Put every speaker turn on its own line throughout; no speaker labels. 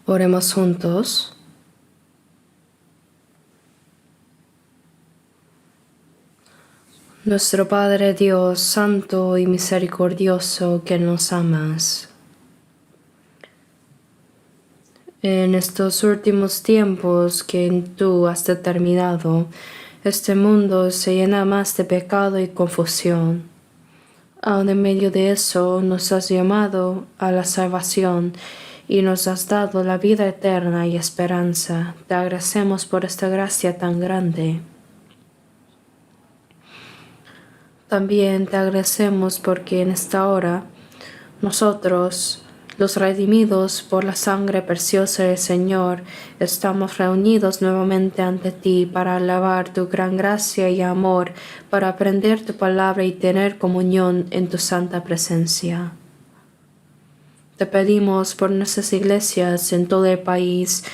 Oremos juntos. Nuestro Padre Dios, santo y misericordioso, que nos amas. En estos últimos tiempos que tú has determinado, este mundo se llena más de pecado y confusión. Aun en medio de eso, nos has llamado a la salvación y nos has dado la vida eterna y esperanza. Te agradecemos por esta gracia tan grande. También te agradecemos porque en esta hora nosotros, los redimidos por la sangre preciosa del Señor, estamos reunidos nuevamente ante ti para alabar tu gran gracia y amor, para aprender tu palabra y tener comunión en tu santa presencia. Te pedimos por nuestras iglesias en todo el país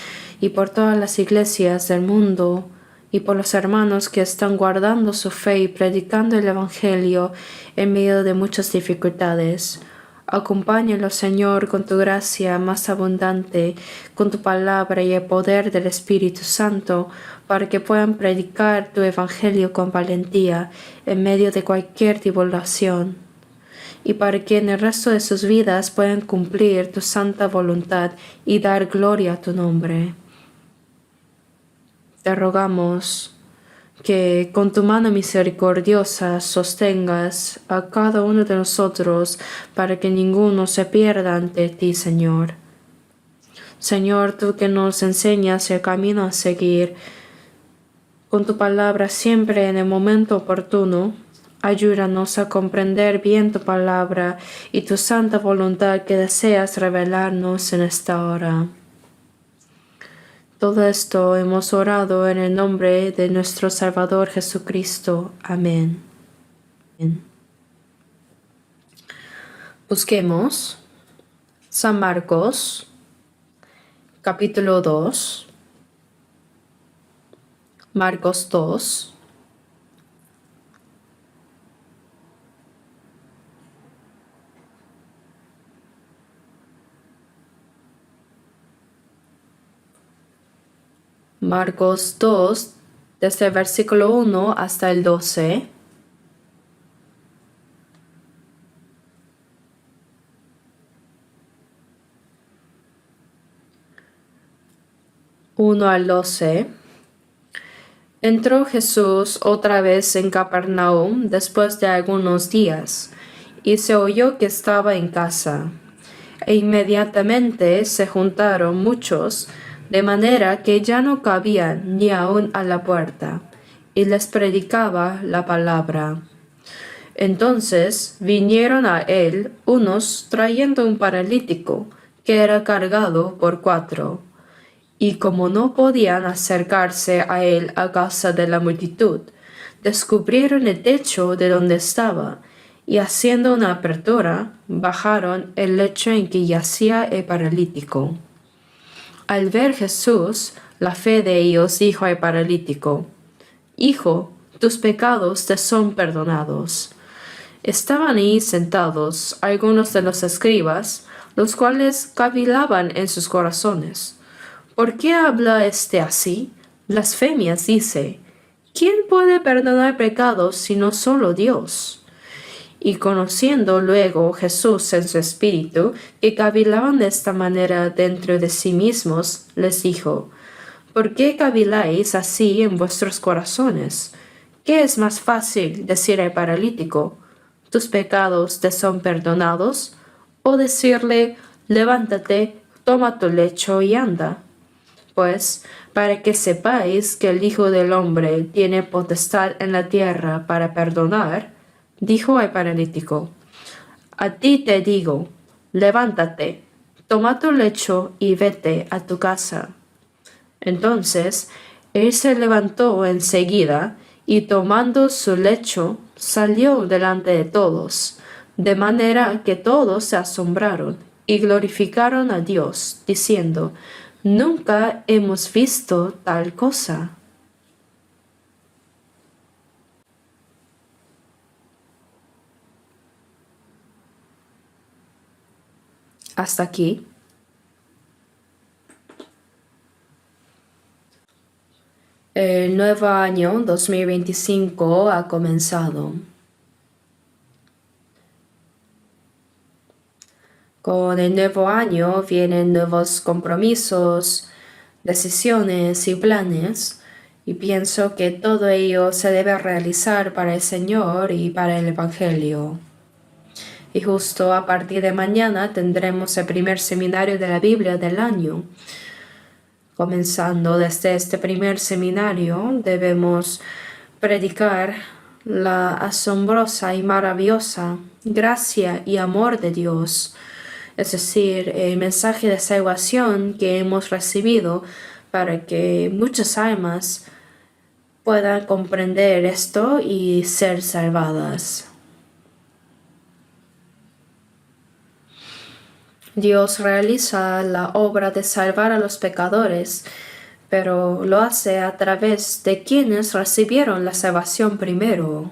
y por todas las iglesias del mundo, y por los hermanos que están guardando su fe y predicando el Evangelio en medio de muchas dificultades. Acompáñalos, Señor, con tu gracia más abundante, con tu palabra y el poder del Espíritu Santo, para que puedan predicar tu Evangelio con valentía en medio de cualquier tribulación, y para que en el resto de sus vidas puedan cumplir tu santa voluntad y dar gloria a tu nombre. Te rogamos que con tu mano misericordiosa sostengas a cada uno de nosotros para que ninguno se pierda ante ti, Señor. Señor, tú que nos enseñas el camino a seguir, con tu palabra siempre en el momento oportuno, ayúdanos a comprender bien tu palabra y tu santa voluntad que deseas revelarnos en esta hora. Todo esto hemos orado en el nombre de nuestro Salvador Jesucristo. Amén. Busquemos San Marcos, capítulo 2, Marcos 2, Marcos 2, desde el versículo 1 hasta el 12. Uno al 12. Entró Jesús otra vez en Capernaum después de algunos días, y se oyó que estaba en casa. E inmediatamente se juntaron muchos, de manera que ya no cabían ni aun a la puerta, y les predicaba la palabra. Entonces vinieron a él unos trayendo un paralítico, que era cargado por 4. Y como no podían acercarse a él a causa de la multitud, descubrieron el techo de donde estaba, y haciendo una apertura, bajaron el lecho en que yacía el paralítico. Al ver Jesús la fe de ellos, dijo al paralítico: Hijo, tus pecados te son perdonados. Estaban ahí sentados algunos de los escribas, los cuales cavilaban en sus corazones: ¿por qué habla éste así? Blasfemias dice. ¿Quién puede perdonar pecados sino solo Dios? Y conociendo luego Jesús en su espíritu que cavilaban de esta manera dentro de sí mismos, les dijo: ¿por qué caviláis así en vuestros corazones? ¿Qué es más fácil decir al paralítico: tus pecados te son perdonados? ¿O decirle: levántate, toma tu lecho y anda? Pues, para que sepáis que el Hijo del Hombre tiene potestad en la tierra para perdonar, dijo al paralítico: a ti te digo, levántate, toma tu lecho y vete a tu casa. Entonces él se levantó enseguida y tomando su lecho salió delante de todos, de manera que todos se asombraron y glorificaron a Dios, diciendo: nunca hemos visto tal cosa. Hasta aquí. nuevo año 2025 ha comenzado. Con el nuevo año vienen nuevos compromisos, decisiones y planes, y pienso que todo ello se debe realizar para el Señor y para el Evangelio. Y justo a partir de mañana tendremos el primer seminario de la Biblia del año. Comenzando desde este primer seminario, debemos predicar la asombrosa y maravillosa gracia y amor de Dios, es decir, el mensaje de salvación que hemos recibido para que muchas almas puedan comprender esto y ser salvadas. Dios realiza la obra de salvar a los pecadores, pero lo hace a través de quienes recibieron la salvación primero.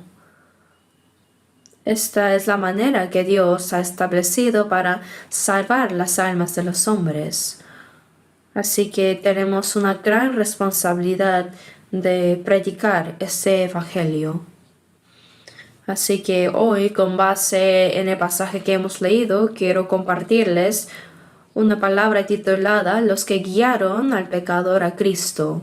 Esta es la manera que Dios ha establecido para salvar las almas de los hombres. Así que tenemos una gran responsabilidad de predicar este evangelio. Así que hoy, con base en el pasaje que hemos leído, quiero compartirles una palabra titulada Los que guiaron al pecador a Cristo.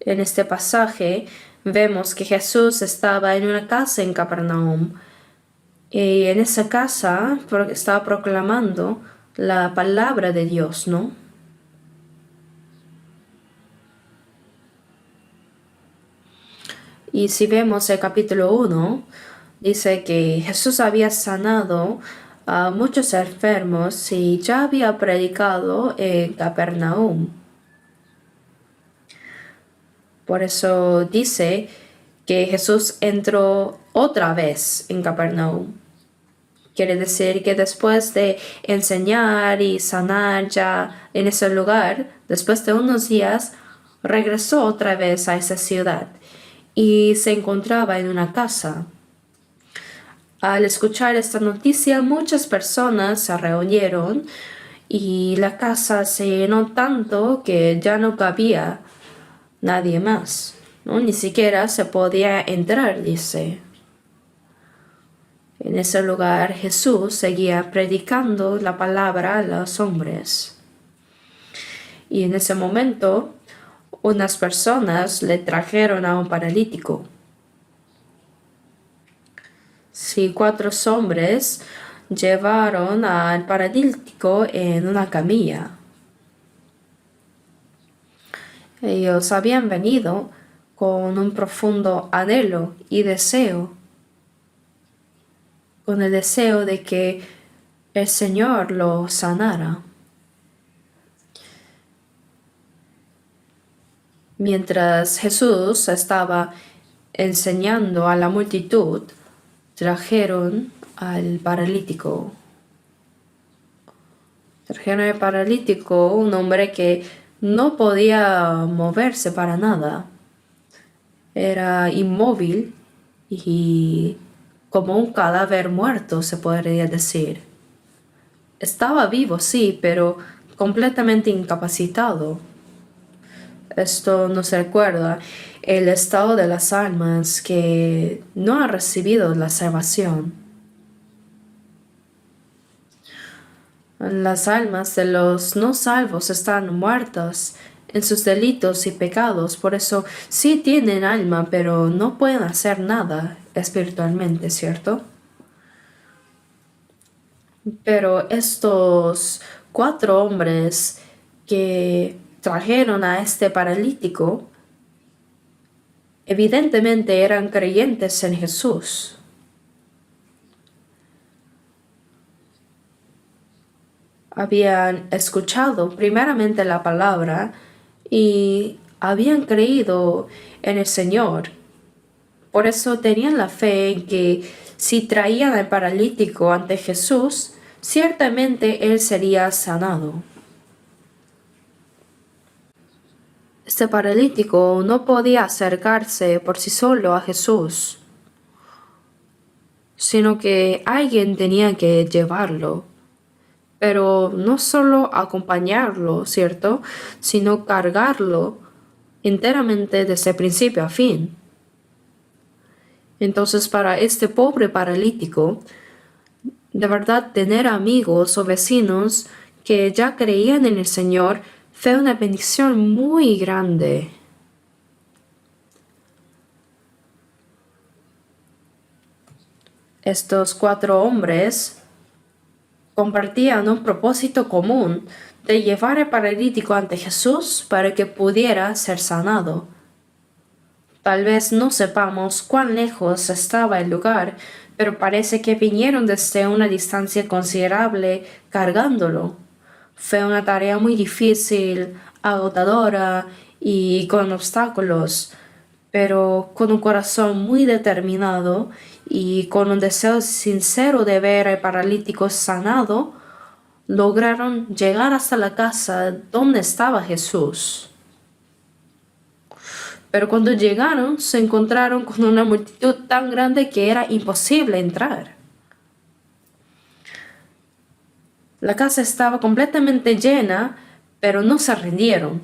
En este pasaje vemos que Jesús estaba en una casa en Capernaum y en esa casa estaba proclamando la palabra de Dios, ¿no? Y si vemos el capítulo 1, dice que Jesús había sanado a muchos enfermos y ya había predicado en Capernaum. Por eso dice que Jesús entró otra vez en Capernaum. Quiere decir que después de enseñar y sanar ya en ese lugar, después de unos días, regresó otra vez a esa ciudad y se encontraba en una casa. Al escuchar esta noticia, muchas personas se reunieron y la casa se llenó tanto que ya no cabía nadie más, ¿no? Ni siquiera se podía entrar, dice. En ese lugar Jesús seguía predicando la palabra a los hombres. Y en ese momento unas personas le trajeron a un paralítico. Sí, 4 hombres llevaron al paralítico en una camilla. Ellos habían venido con un profundo anhelo y deseo, con el deseo de que el Señor lo sanara. Mientras Jesús estaba enseñando a la multitud, trajeron al paralítico. Trajeron al paralítico, un hombre que no podía moverse para nada. Era inmóvil y como un cadáver muerto, se podría decir. Estaba vivo, sí, pero completamente incapacitado. Esto nos recuerda el estado de las almas que no han recibido la salvación. Las almas de los no salvos están muertas en sus delitos y pecados, por eso sí tienen alma, pero no pueden hacer nada espiritualmente, ¿cierto? Pero estos 4 hombres que trajeron a este paralítico, evidentemente eran creyentes en Jesús. Habían escuchado primeramente la palabra y habían creído en el Señor. Por eso tenían la fe en que si traían al paralítico ante Jesús, ciertamente él sería sanado. Este paralítico no podía acercarse por sí solo a Jesús, sino que alguien tenía que llevarlo. pero no solo acompañarlo, ¿cierto? Sino cargarlo enteramente desde principio a fin. Entonces, para este pobre paralítico, de verdad tener amigos o vecinos que ya creían en el Señor fue una bendición muy grande. Estos 4 hombres compartían un propósito común de llevar al paralítico ante Jesús para que pudiera ser sanado. Tal vez no sepamos cuán lejos estaba el lugar, pero parece que vinieron desde una distancia considerable cargándolo. Fue una tarea muy difícil, agotadora y con obstáculos, pero con un corazón muy determinado y con un deseo sincero de ver al paralítico sanado, lograron llegar hasta la casa donde estaba Jesús. Pero cuando llegaron, se encontraron con una multitud tan grande que era imposible entrar. La casa estaba completamente llena, pero no se rindieron.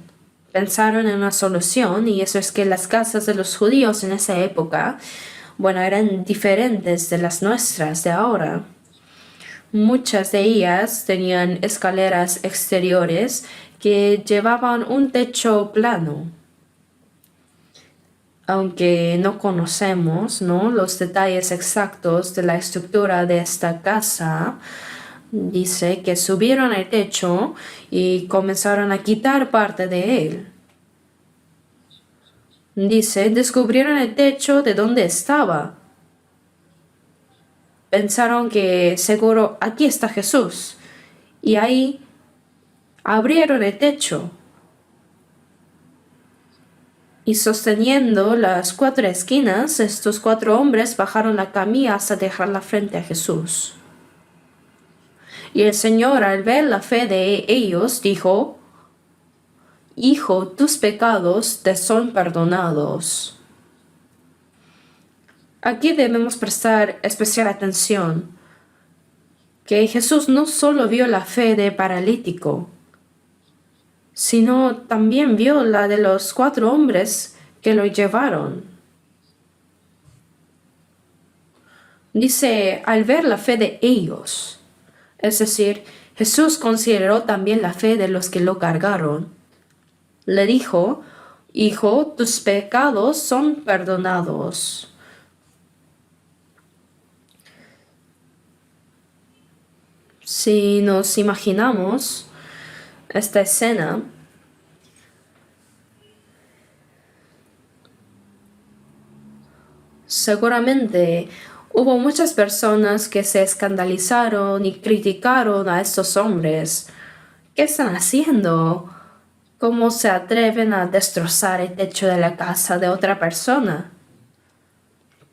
Pensaron en una solución, y eso es que las casas de los judíos en esa época, bueno, eran diferentes de las nuestras de ahora. Muchas de ellas tenían escaleras exteriores que llevaban un techo plano. Aunque no conocemos, ¿no?, los detalles exactos de la estructura de esta casa, dice que subieron al techo y comenzaron a quitar parte de él. Dice, descubrieron el techo de donde estaba. Pensaron que seguro aquí está Jesús. Y ahí abrieron el techo. Y sosteniendo las 4 esquinas, estos 4 hombres bajaron la camilla hasta dejarla frente a Jesús. Y el Señor, al ver la fe de ellos, dijo: Hijo, tus pecados te son perdonados. Aquí debemos prestar especial atención, que Jesús no solo vio la fe del paralítico, sino también vio la de los 4 hombres que lo llevaron. Dice, al ver la fe de ellos, es decir, Jesús consideró también la fe de los que lo cargaron. Le dijo: Hijo, tus pecados son perdonados. Si nos imaginamos esta escena, seguramente hubo muchas personas que se escandalizaron y criticaron a estos hombres. ¿Qué están haciendo? ¿Cómo se atreven a destrozar el techo de la casa de otra persona?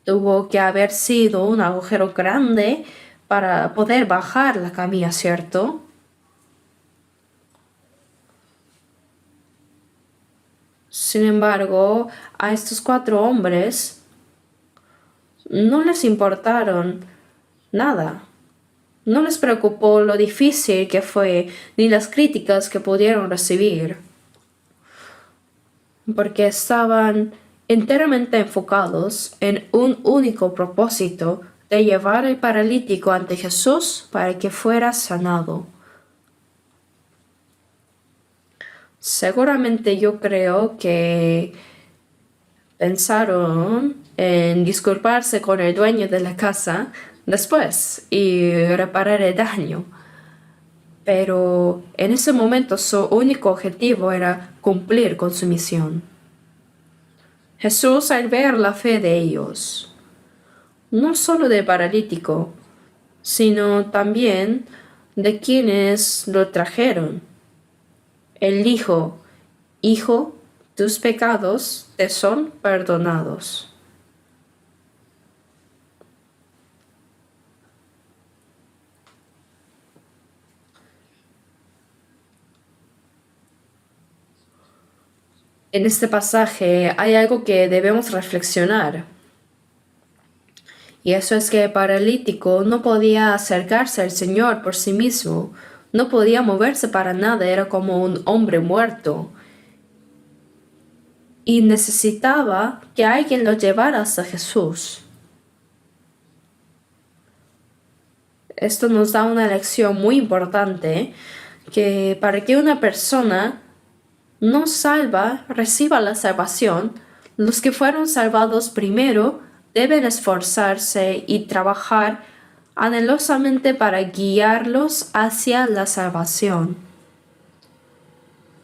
Tuvo que haber sido un agujero grande para poder bajar la camilla, ¿cierto? Sin embargo, a estos 4 hombres no les importaron nada. No les preocupó lo difícil que fue ni las críticas que pudieron recibir, porque estaban enteramente enfocados en un único propósito de llevar al paralítico ante Jesús para que fuera sanado. Seguramente yo creo que pensaron en disculparse con el dueño de la casa después y reparar el daño. Pero en ese momento su único objetivo era cumplir con su misión. Jesús, al ver la fe de ellos, no solo del paralítico, sino también de quienes lo trajeron, él dijo: Hijo, tus pecados te son perdonados. En este pasaje hay algo que debemos reflexionar. Y eso es que el paralítico no podía acercarse al Señor por sí mismo. No podía moverse para nada, era como un hombre muerto. Y necesitaba que alguien lo llevara hasta Jesús. Esto nos da una lección muy importante, que para que una persona no salva reciba la salvación, los que fueron salvados primero deben esforzarse y trabajar anhelosamente para guiarlos hacia la salvación.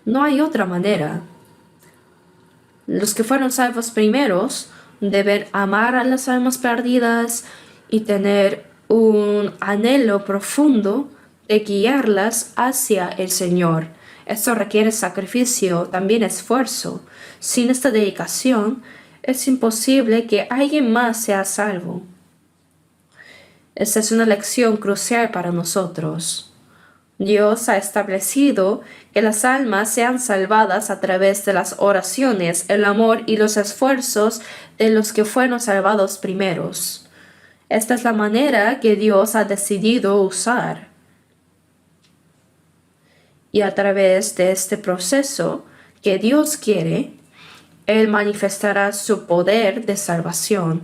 No hay otra manera. Los que fueron salvos primeros deben amar a las almas perdidas y tener un anhelo profundo de guiarlas hacia el Señor. Esto requiere sacrificio, también esfuerzo. Sin esta dedicación, es imposible que alguien más sea salvo. Esta es una lección crucial para nosotros. Dios ha establecido que las almas sean salvadas a través de las oraciones, el amor y los esfuerzos de los que fueron salvados primeros. Esta es la manera que Dios ha decidido usar. Y a través de este proceso que Dios quiere, Él manifestará su poder de salvación.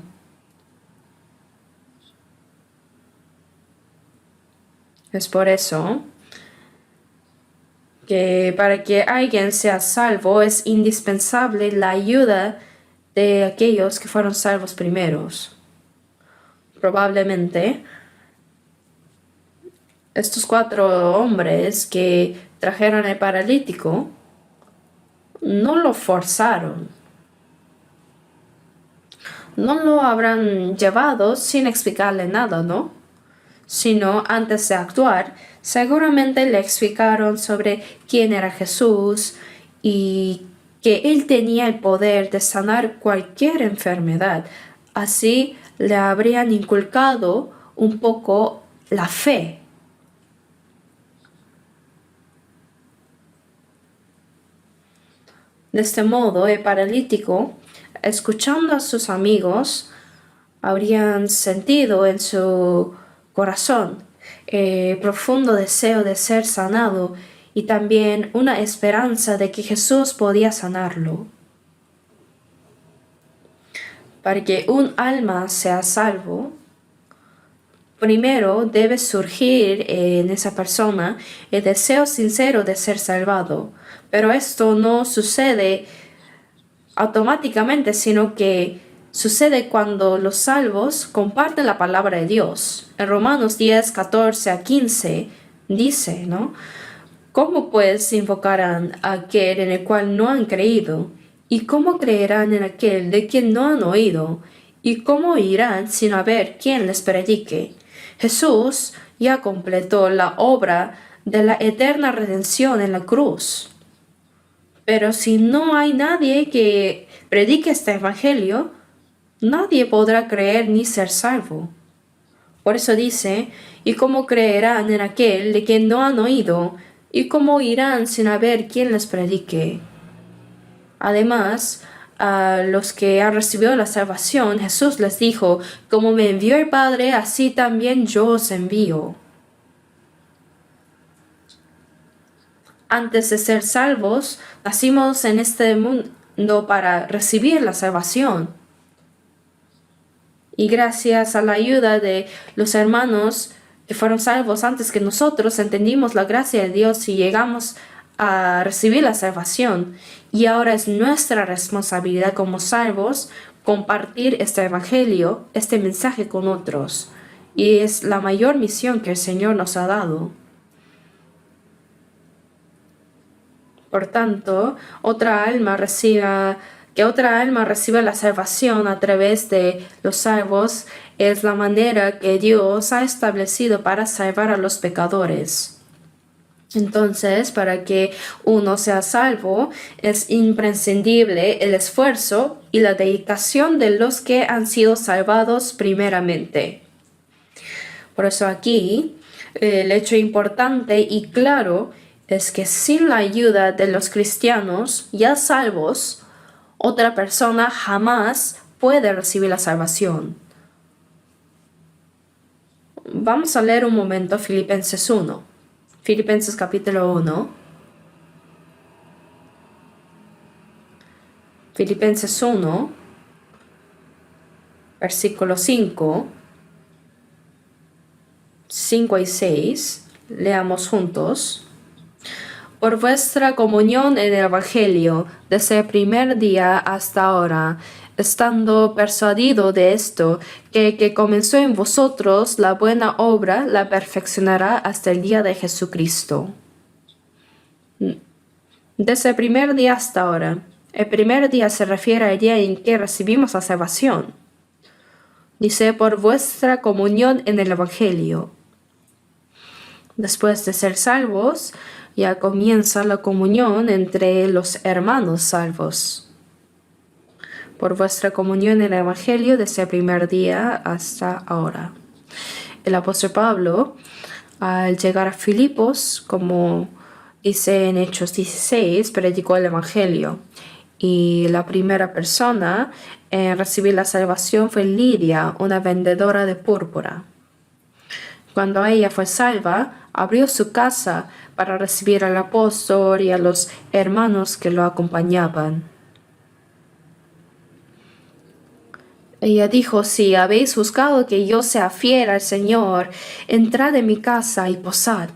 Es por eso que para que alguien sea salvo es indispensable la ayuda de aquellos que fueron salvos primeros. Probablemente estos 4 hombres que trajeron al paralítico no lo forzaron. No lo habrán llevado sin explicarle nada, ¿no? Sino antes de actuar, seguramente le explicaron sobre quién era Jesús y que él tenía el poder de sanar cualquier enfermedad. Así le habrían inculcado un poco la fe. De este modo, el paralítico, escuchando a sus amigos, habrían sentido en su corazón profundo deseo de ser sanado y también una esperanza de que Jesús podía sanarlo. Para que un alma sea salvo, primero debe surgir en esa persona el deseo sincero de ser salvado, pero esto no sucede automáticamente, sino que sucede cuando los salvos comparten la palabra de Dios. En Romanos 10, 14 a 15 dice, ¿no? ¿Cómo pues invocarán a aquel en el cual no han creído? ¿Y cómo creerán en aquel de quien no han oído? ¿Y cómo oirán sin haber quien les predique? Jesús ya completó la obra de la eterna redención en la cruz. Pero si no hay nadie que predique este evangelio, nadie podrá creer ni ser salvo. Por eso dice, ¿y cómo creerán en aquel de quien no han oído? ¿Y cómo oirán sin haber quien les predique? Además, a los que han recibido la salvación, Jesús les dijo, como me envió el Padre, así también yo os envío. Antes de ser salvos, nacimos en este mundo para recibir la salvación. Y gracias a la ayuda de los hermanos que fueron salvos antes que nosotros, entendimos la gracia de Dios y llegamos a recibir la salvación. Y ahora es nuestra responsabilidad como salvos compartir este evangelio, este mensaje con otros. Y es la mayor misión que el Señor nos ha dado. Por tanto, que otra alma reciba la salvación a través de los salvos es la manera que Dios ha establecido para salvar a los pecadores. Entonces, para que uno sea salvo, es imprescindible el esfuerzo y la dedicación de los que han sido salvados primeramente. Por eso aquí, el hecho importante y claro es que sin la ayuda de los cristianos ya salvos, otra persona jamás puede recibir la salvación. Vamos a leer un momento Filipenses 1. Filipenses capítulo 1. Filipenses 1, versículo 5 y 6. Leamos juntos. Por vuestra comunión en el Evangelio, desde el primer día hasta ahora, estando persuadido de esto, que el que comenzó en vosotros la buena obra la perfeccionará hasta el día de Jesucristo. Desde el primer día hasta ahora. El primer día se refiere al día en que recibimos la salvación. Dice, por vuestra comunión en el Evangelio. Después de ser salvos, ya comienza la comunión entre los hermanos salvos. Por vuestra comunión en el Evangelio desde el primer día hasta ahora. El apóstol Pablo, al llegar a Filipos, como dice en Hechos 16, predicó el Evangelio. Y la primera persona en recibir la salvación fue Lidia, una vendedora de púrpura. Cuando ella fue salva, abrió su casa para recibir al apóstol y a los hermanos que lo acompañaban. Ella dijo, si habéis buscado que yo sea fiel al Señor, entrad en mi casa y posad.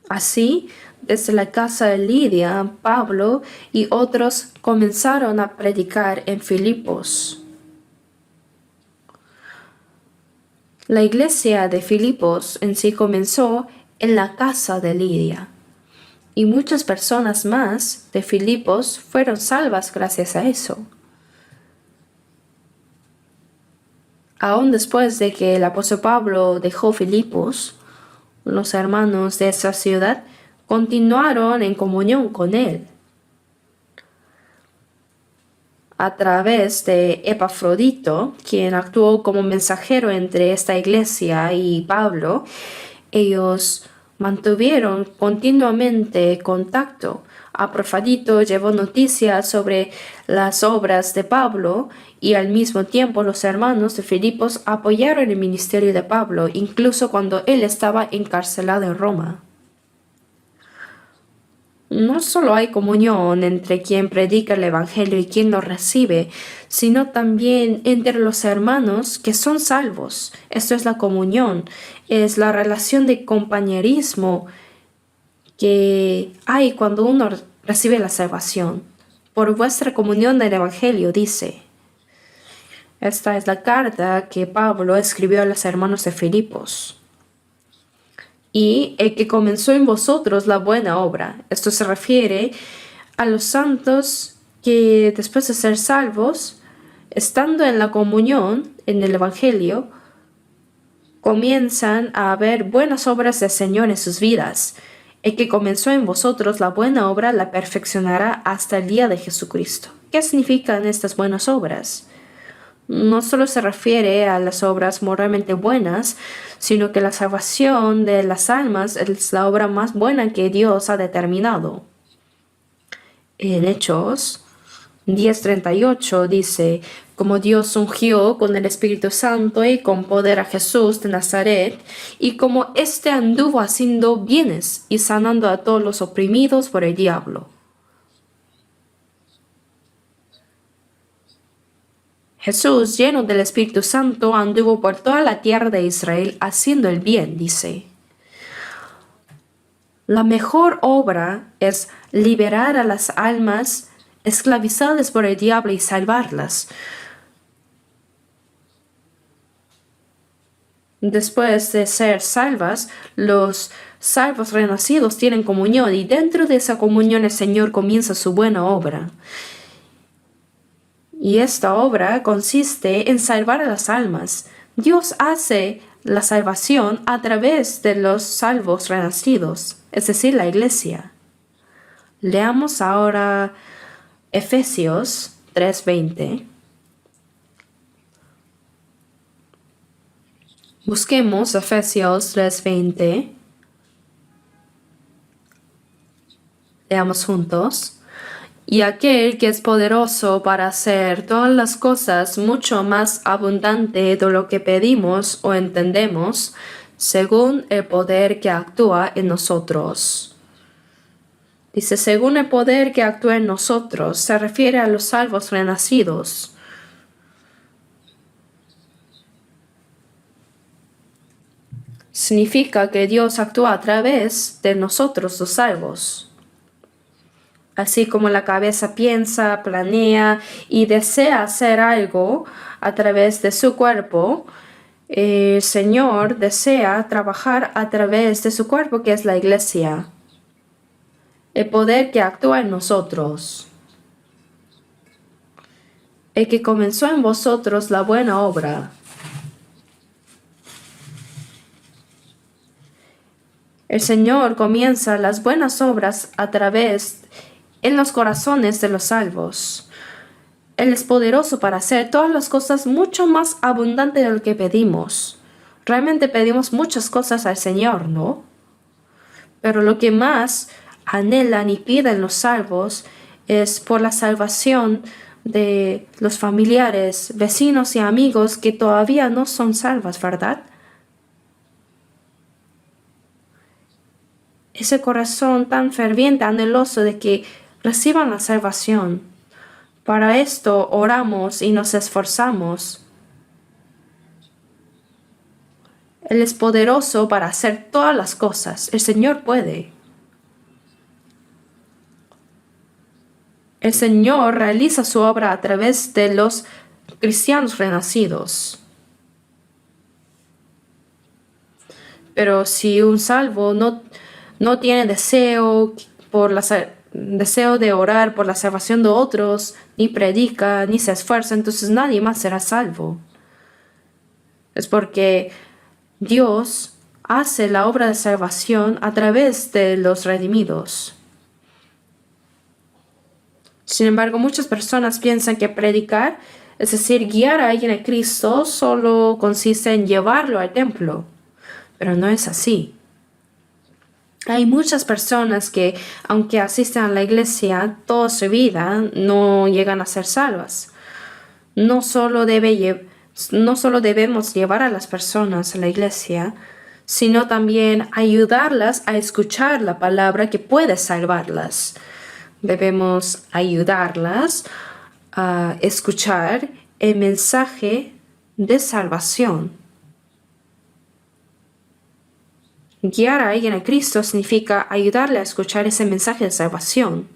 Así, desde la casa de Lidia, Pablo y otros comenzaron a predicar en Filipos. La iglesia de Filipos en sí comenzó en la casa de Lidia, y muchas personas más de Filipos fueron salvas gracias a eso. Aún después de que el apóstol Pablo dejó Filipos, los hermanos de esa ciudad continuaron en comunión con él. A través de Epafrodito, quien actuó como mensajero entre esta iglesia y Pablo, ellos mantuvieron continuamente contacto. Epafrodito llevó noticias sobre las obras de Pablo y al mismo tiempo los hermanos de Filipos apoyaron el ministerio de Pablo, incluso cuando él estaba encarcelado en Roma. No solo hay comunión entre quien predica el Evangelio y quien lo recibe, sino también entre los hermanos que son salvos. Esto es la comunión, es la relación de compañerismo que hay cuando uno recibe la salvación. Por vuestra comunión del Evangelio, dice. Esta es la carta que Pablo escribió a los hermanos de Filipos. Y el que comenzó en vosotros la buena obra. Esto se refiere a los santos que después de ser salvos, estando en la comunión, en el Evangelio, comienzan a ver buenas obras del Señor en sus vidas. El que comenzó en vosotros la buena obra la perfeccionará hasta el día de Jesucristo. ¿Qué significan estas buenas obras? No solo se refiere a las obras moralmente buenas, sino que la salvación de las almas es la obra más buena que Dios ha determinado. En Hechos 10:38 dice, como Dios ungió con el Espíritu Santo y con poder a Jesús de Nazaret, y como éste anduvo haciendo bienes y sanando a todos los oprimidos por el diablo. Jesús, lleno del Espíritu Santo, anduvo por toda la tierra de Israel haciendo el bien, dice. La mejor obra es liberar a las almas esclavizadas por el diablo y salvarlas. Después de ser salvas, los salvos renacidos tienen comunión y dentro de esa comunión el Señor comienza su buena obra. Y esta obra consiste en salvar a las almas. Dios hace la salvación a través de los salvos renacidos, es decir, la iglesia. Leamos ahora Efesios 3:20. Busquemos Efesios 3:20. Leamos juntos. Y aquel que es poderoso para hacer todas las cosas mucho más abundante de lo que pedimos o entendemos, según el poder que actúa en nosotros. Dice, según el poder que actúa en nosotros, se refiere a los salvos renacidos. Significa que Dios actúa a través de nosotros, los salvos. Así como la cabeza piensa, planea y desea hacer algo a través de su cuerpo, el Señor desea trabajar a través de su cuerpo, que es la iglesia. El poder que actúa en nosotros. El que comenzó en vosotros la buena obra. El Señor comienza las buenas obras a través en los corazones de los salvos. Él es poderoso para hacer todas las cosas mucho más abundante de lo que pedimos. Realmente pedimos muchas cosas al Señor, ¿no? Pero lo que más anhelan y piden los salvos es por la salvación de los familiares, vecinos y amigos que todavía no son salvos, ¿verdad? Ese corazón tan ferviente, anheloso de que reciban la salvación. Para esto oramos y nos esforzamos. Él es poderoso para hacer todas las cosas. El Señor puede. El Señor realiza su obra a través de los cristianos renacidos. Pero si un salvo no tiene deseo de orar por la salvación de otros, ni predica, ni se esfuerza, entonces nadie más será salvo. Es porque Dios hace la obra de salvación a través de los redimidos. Sin embargo, muchas personas piensan que predicar, es decir, guiar a alguien a Cristo, solo consiste en llevarlo al templo. Pero no es así. Hay muchas personas que, aunque asisten a la iglesia toda su vida, no llegan a ser salvas. No solo debemos llevar a las personas a la iglesia, sino también ayudarlas a escuchar la palabra que puede salvarlas. Debemos ayudarlas a escuchar el mensaje de salvación. Guiar a alguien a Cristo significa ayudarle a escuchar ese mensaje de salvación.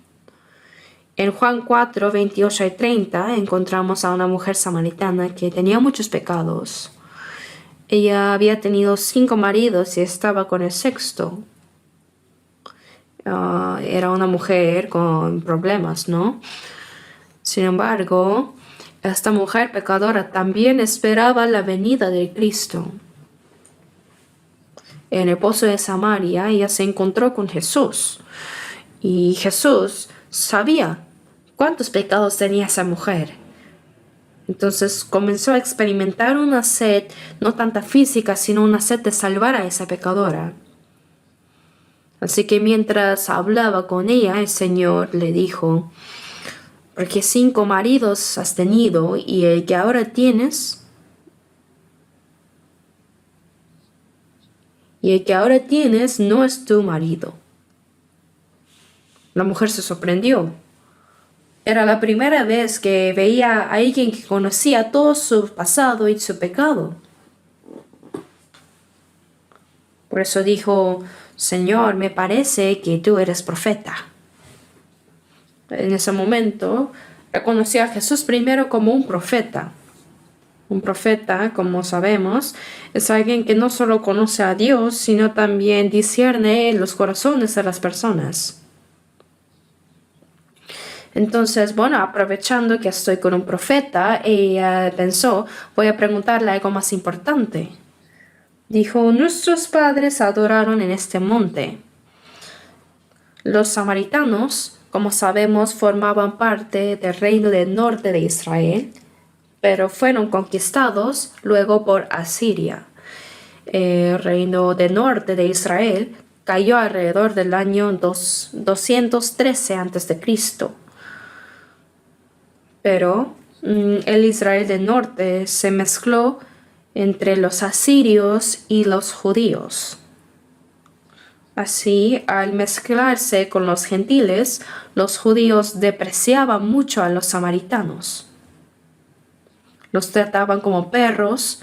En Juan 4, 28 y 30 encontramos a una mujer samaritana que tenía muchos pecados. Ella había tenido 5 maridos y estaba con el sexto. Era una mujer con problemas, ¿no? Sin embargo, esta mujer pecadora también esperaba la venida de Cristo. En el pozo de Samaria, ella se encontró con Jesús. Y Jesús sabía cuántos pecados tenía esa mujer. Entonces comenzó a experimentar una sed, no tanta física, sino una sed de salvar a esa pecadora. Así que mientras hablaba con ella, el Señor le dijo, porque 5 maridos has tenido y el que ahora tienes, no es tu marido. La mujer se sorprendió. Era la primera vez que veía a alguien que conocía todo su pasado y su pecado. Por eso dijo, Señor, me parece que tú eres profeta. En ese momento reconoció a Jesús primero como un profeta. Un profeta, como sabemos, es alguien que no solo conoce a Dios, sino también discierne los corazones de las personas. Entonces, bueno, aprovechando que estoy con un profeta, ella pensó, voy a preguntarle algo más importante. Dijo, nuestros padres adoraron en este monte. Los samaritanos, como sabemos, formaban parte del reino del norte de Israel, pero fueron conquistados luego por Asiria. El reino del norte de Israel cayó alrededor del año 213 a.C. Pero el Israel del norte se mezcló entre los asirios y los judíos. Así, al mezclarse con los gentiles, los judíos despreciaban mucho a los samaritanos. Los trataban como perros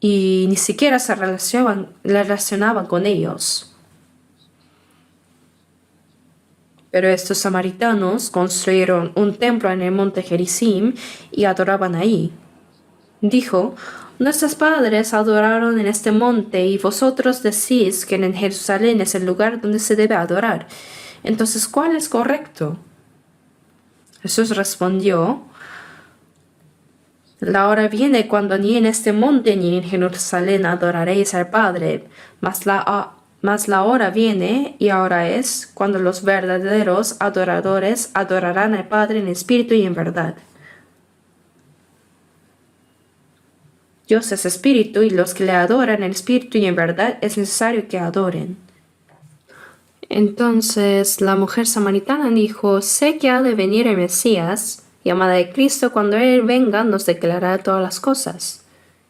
y ni siquiera se relacionaban con ellos. Pero estos samaritanos construyeron un templo en el monte Gerizim y adoraban ahí. Dijo: nuestros padres adoraron en este monte y vosotros decís que en Jerusalén es el lugar donde se debe adorar. Entonces, ¿cuál es correcto? Jesús respondió: la hora viene cuando ni en este monte ni en Jerusalén adoraréis al Padre, mas la hora viene, y ahora es, cuando los verdaderos adoradores adorarán al Padre en espíritu y en verdad. Dios es espíritu, y los que le adoran en espíritu y en verdad es necesario que adoren. Entonces la mujer samaritana dijo: sé que ha de venir el Mesías, llamada de Cristo. Cuando Él venga nos declarará todas las cosas.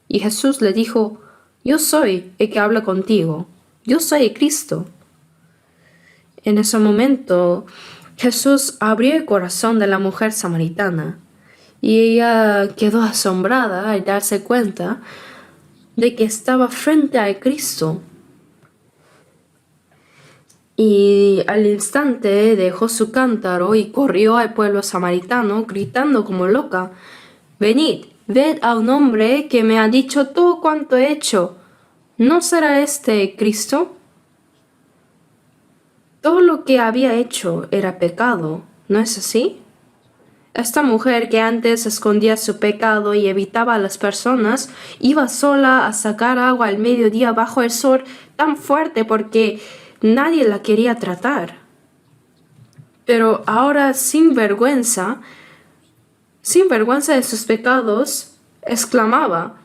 Y Jesús le dijo: yo soy el que habla contigo, yo soy el Cristo. En ese momento Jesús abrió el corazón de la mujer samaritana y ella quedó asombrada al darse cuenta de que estaba frente a Cristo. Y al instante dejó su cántaro y corrió al pueblo samaritano, gritando como loca: venid, ved a un hombre que me ha dicho todo cuanto he hecho. ¿No será este Cristo? Todo lo que había hecho era pecado, ¿no es así? Esta mujer, que antes escondía su pecado y evitaba a las personas, iba sola a sacar agua al mediodía bajo el sol tan fuerte porque nadie la quería tratar. Pero ahora, sin vergüenza de sus pecados, exclamaba: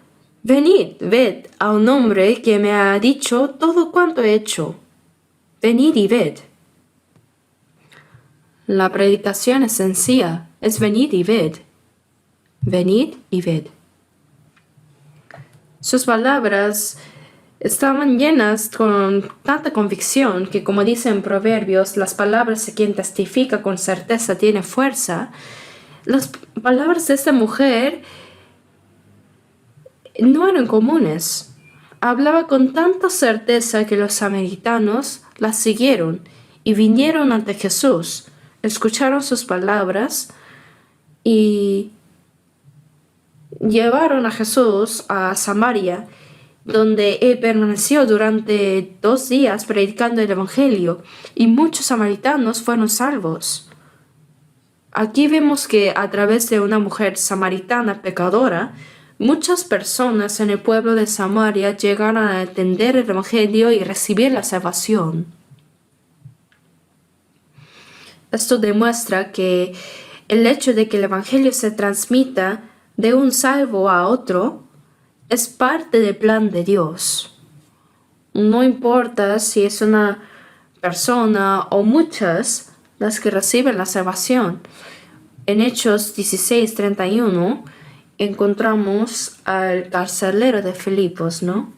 venid, ved a un hombre que me ha dicho todo cuanto he hecho. Venid y ved. La predicación es sencilla, es venid y ved. Venid y ved. Sus palabras estaban llenas con tanta convicción que, como dice en Proverbios, las palabras de quien testifica con certeza tiene fuerza. Las palabras de esta mujer no eran comunes. Hablaba con tanta certeza que los samaritanos la siguieron y vinieron ante Jesús, escucharon sus palabras y llevaron a Jesús a Samaria, donde él permaneció durante 2 días predicando el Evangelio, y muchos samaritanos fueron salvos. Aquí vemos que a través de una mujer samaritana pecadora, muchas personas en el pueblo de Samaria llegaron a entender el Evangelio y recibir la salvación. Esto demuestra que el hecho de que el Evangelio se transmita de un salvo a otro es parte del plan de Dios. No importa si es una persona o muchas las que reciben la salvación. En Hechos 16:31 encontramos al carcelero de Filipos, ¿no?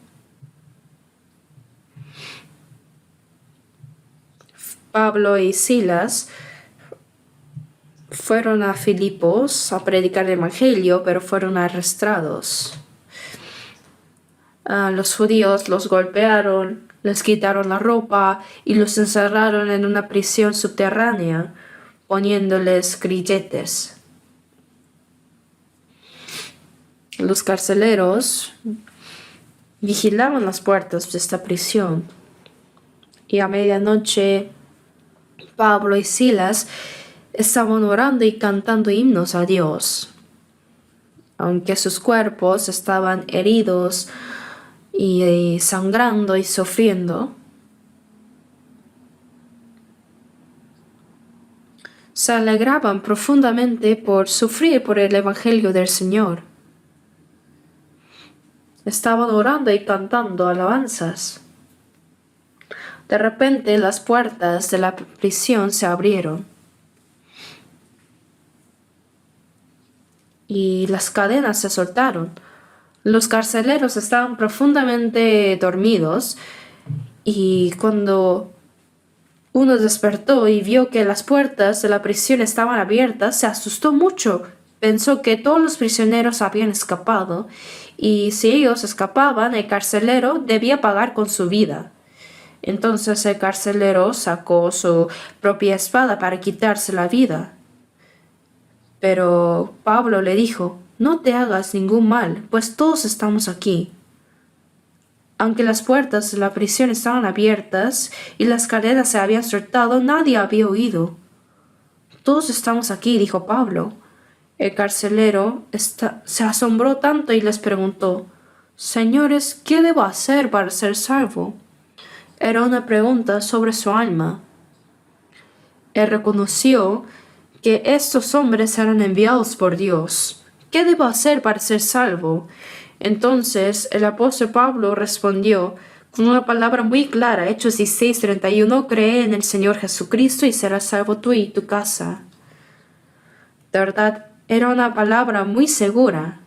Pablo y Silas fueron a Filipos a predicar el Evangelio, pero fueron arrestados. Los judíos los golpearon, les quitaron la ropa y los encerraron en una prisión subterránea, poniéndoles grilletes. Los carceleros vigilaban las puertas de esta prisión, y a medianoche Pablo y Silas estaban orando y cantando himnos a Dios. Aunque sus cuerpos estaban heridos y sangrando y sufriendo, se alegraban profundamente por sufrir por el Evangelio del Señor. Estaban orando y cantando alabanzas. De repente las puertas de la prisión se abrieron y las cadenas se soltaron. Los carceleros estaban profundamente dormidos y cuando uno despertó y vio que las puertas de la prisión estaban abiertas, se asustó mucho. Pensó que todos los prisioneros habían escapado y si ellos escapaban, el carcelero debía pagar con su vida. Entonces el carcelero sacó su propia espada para quitarse la vida. Pero Pablo le dijo, no te hagas ningún mal, pues todos estamos aquí. Aunque las puertas de la prisión estaban abiertas y las cadenas se habían soltado, nadie había oído. Todos estamos aquí, dijo Pablo. El carcelero se asombró tanto y les preguntó, Señores, ¿qué debo hacer para ser salvo? Era una pregunta sobre su alma. Él reconoció que estos hombres eran enviados por Dios. ¿Qué debo hacer para ser salvo? Entonces el apóstol Pablo respondió con una palabra muy clara, Hechos 16:31, cree en el Señor Jesucristo y serás salvo tú y tu casa. De verdad, era una palabra muy segura.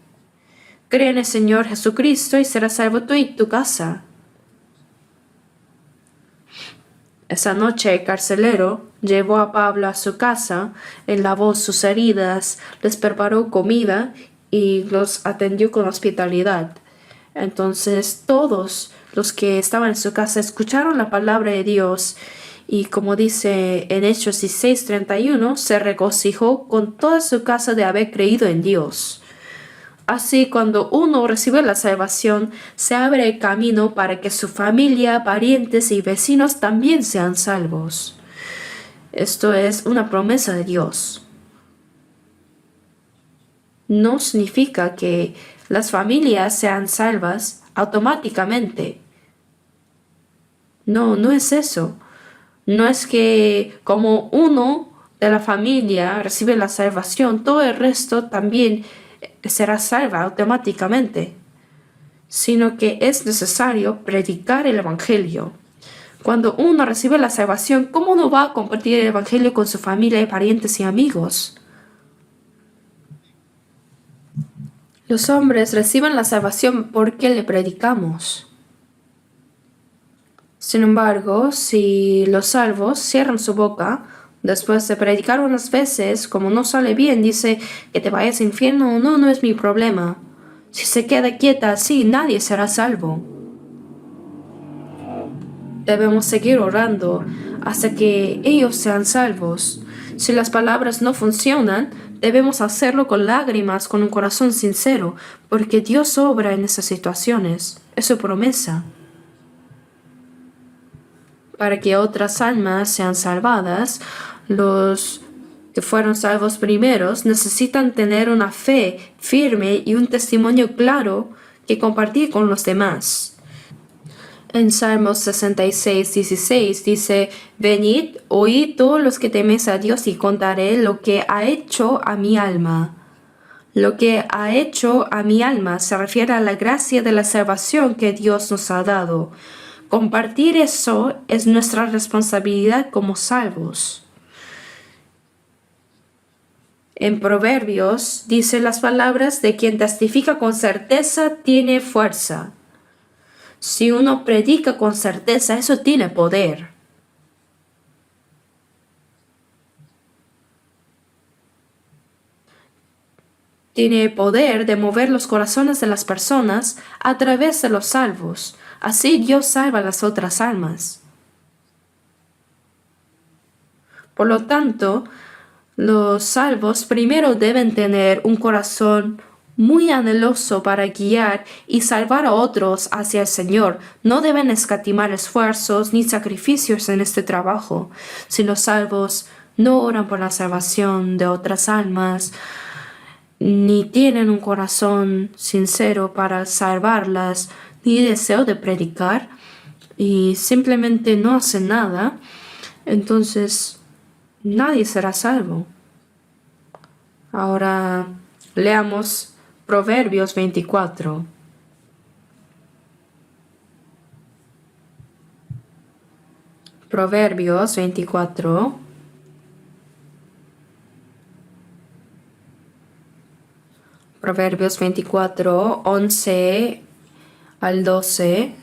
Cree en el Señor Jesucristo y serás salvo tú y tu casa. Esa noche el carcelero llevó a Pablo a su casa, él lavó sus heridas, les preparó comida y los atendió con hospitalidad. Entonces todos los que estaban en su casa escucharon la palabra de Dios y como dice en Hechos 16:31, se regocijó con toda su casa de haber creído en Dios. Así, cuando uno recibe la salvación, se abre el camino para que su familia, parientes y vecinos también sean salvos. Esto es una promesa de Dios. No significa que las familias sean salvas automáticamente. No, no es eso. No es que como uno de la familia recibe la salvación, todo el resto también será salva automáticamente, sino que es necesario predicar el Evangelio. Cuando uno recibe la salvación, ¿cómo no va a compartir el Evangelio con su familia, parientes y amigos? Los hombres reciben la salvación porque le predicamos. Sin embargo, si los salvos cierran su boca, después de predicar unas veces, como no sale bien, dice que te vayas al infierno, no, no es mi problema. Si se queda quieta así, nadie será salvo. Debemos seguir orando hasta que ellos sean salvos. Si las palabras no funcionan, debemos hacerlo con lágrimas, con un corazón sincero, porque Dios obra en esas situaciones. Es su promesa. Para que otras almas sean salvadas, los que fueron salvos primeros necesitan tener una fe firme y un testimonio claro que compartir con los demás. En Salmos 66:16 dice, Venid, oíd todos los que teméis a Dios y contaré lo que ha hecho a mi alma. Lo que ha hecho a mi alma se refiere a la gracia de la salvación que Dios nos ha dado. Compartir eso es nuestra responsabilidad como salvos. En Proverbios dice las palabras de quien testifica con certeza tiene fuerza. Si uno predica con certeza, eso tiene poder. Tiene poder de mover los corazones de las personas a través de los salvos. Así Dios salva a las otras almas. Por lo tanto, los salvos primero deben tener un corazón muy anheloso para guiar y salvar a otros hacia el Señor. No deben escatimar esfuerzos ni sacrificios en este trabajo. Si los salvos no oran por la salvación de otras almas, ni tienen un corazón sincero para salvarlas, ni deseo de predicar, y simplemente no hacen nada, entonces nadie será salvo. Ahora leamos Proverbios 24. Proverbios 24. Proverbios 24, 11 al 12.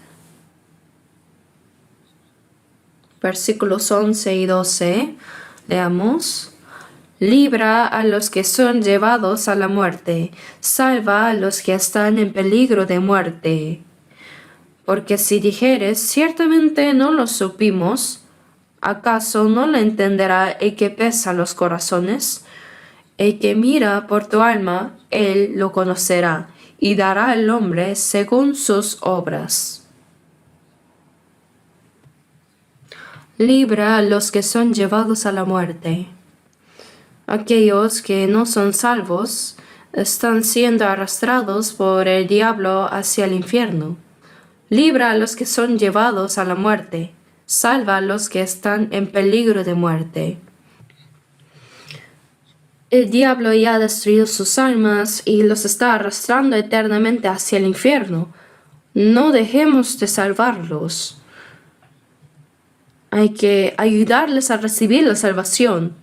Versículos 11 y 12. Leamos. Libra a los que son llevados a la muerte, salva a los que están en peligro de muerte. Porque si dijeres, ciertamente no lo supimos, ¿acaso no lo entenderá el que pesa los corazones? El que mira por tu alma, él lo conocerá, y dará al hombre según sus obras. Libra a los que son llevados a la muerte. Aquellos que no son salvos están siendo arrastrados por el diablo hacia el infierno. Libra a los que son llevados a la muerte. Salva a los que están en peligro de muerte. El diablo ya ha destruido sus almas y los está arrastrando eternamente hacia el infierno. No dejemos de salvarlos. Hay que ayudarles a recibir la salvación.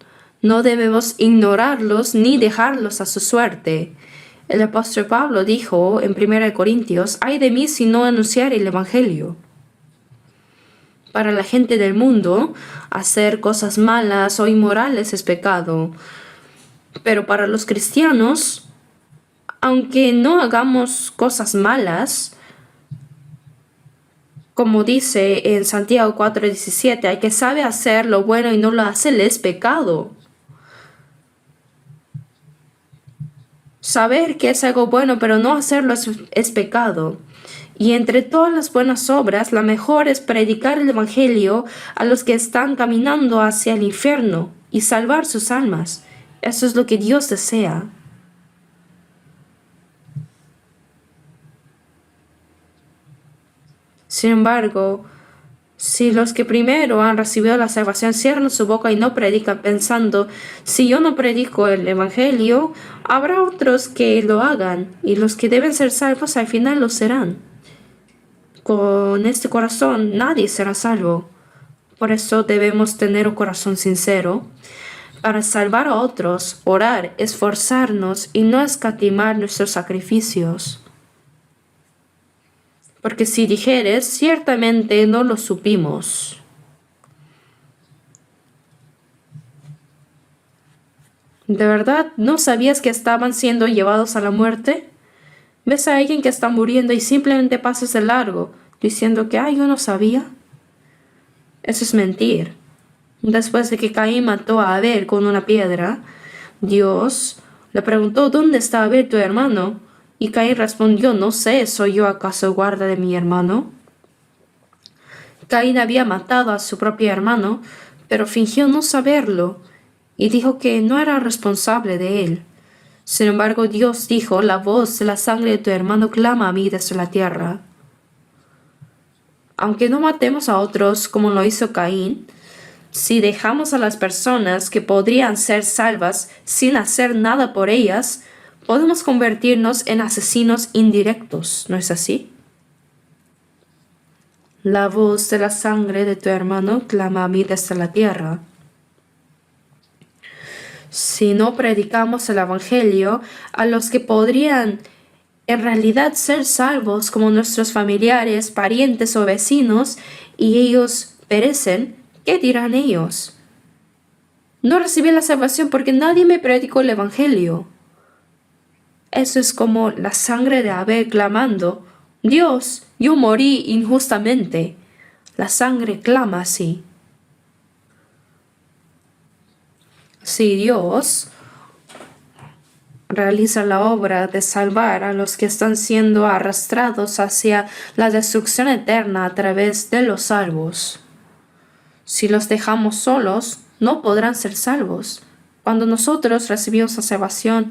No debemos ignorarlos ni dejarlos a su suerte. El apóstol Pablo dijo en 1 Corintios, «Ay de mí si no anunciar el Evangelio». Para la gente del mundo, hacer cosas malas o inmorales es pecado. Pero para los cristianos, aunque no hagamos cosas malas, como dice en Santiago 4:17, el que sabe hacer lo bueno y no lo hace le es pecado. Saber que es algo bueno pero no hacerlo es pecado. Y entre todas las buenas obras, la mejor es predicar el Evangelio a los que están caminando hacia el infierno y salvar sus almas. Eso es lo que Dios desea. Sin embargo, si los que primero han recibido la salvación cierran su boca y no predican pensando, si yo no predico el Evangelio, habrá otros que lo hagan y los que deben ser salvos al final lo serán. Con este corazón nadie será salvo. Por eso debemos tener un corazón sincero. Para salvar a otros, orar, esforzarnos y no escatimar nuestros sacrificios. Porque si dijeres, ciertamente no lo supimos. ¿De verdad no sabías que estaban siendo llevados a la muerte? ¿Ves a alguien que está muriendo y simplemente pasas de largo, diciendo que, yo no sabía? Eso es mentir. Después de que Caín mató a Abel con una piedra, Dios le preguntó, ¿dónde está Abel tu hermano? Y Caín respondió, no sé, ¿soy yo acaso guarda de mi hermano? Caín había matado a su propio hermano, pero fingió no saberlo y dijo que no era responsable de él. Sin embargo, Dios dijo, la voz de la sangre de tu hermano clama a mí desde la tierra. Aunque no matemos a otros como lo hizo Caín, si dejamos a las personas que podrían ser salvas sin hacer nada por ellas, podemos convertirnos en asesinos indirectos, ¿no es así? La voz de la sangre de tu hermano clama a mí desde la tierra. Si no predicamos el Evangelio a los que podrían en realidad ser salvos como nuestros familiares, parientes o vecinos, y ellos perecen, ¿qué dirán ellos? No recibí la salvación porque nadie me predicó el Evangelio. Eso es como la sangre de Abel clamando, Dios, yo morí injustamente. La sangre clama así. Si Dios realiza la obra de salvar a los que están siendo arrastrados hacia la destrucción eterna a través de los salvos, si los dejamos solos, no podrán ser salvos. Cuando nosotros recibimos la salvación,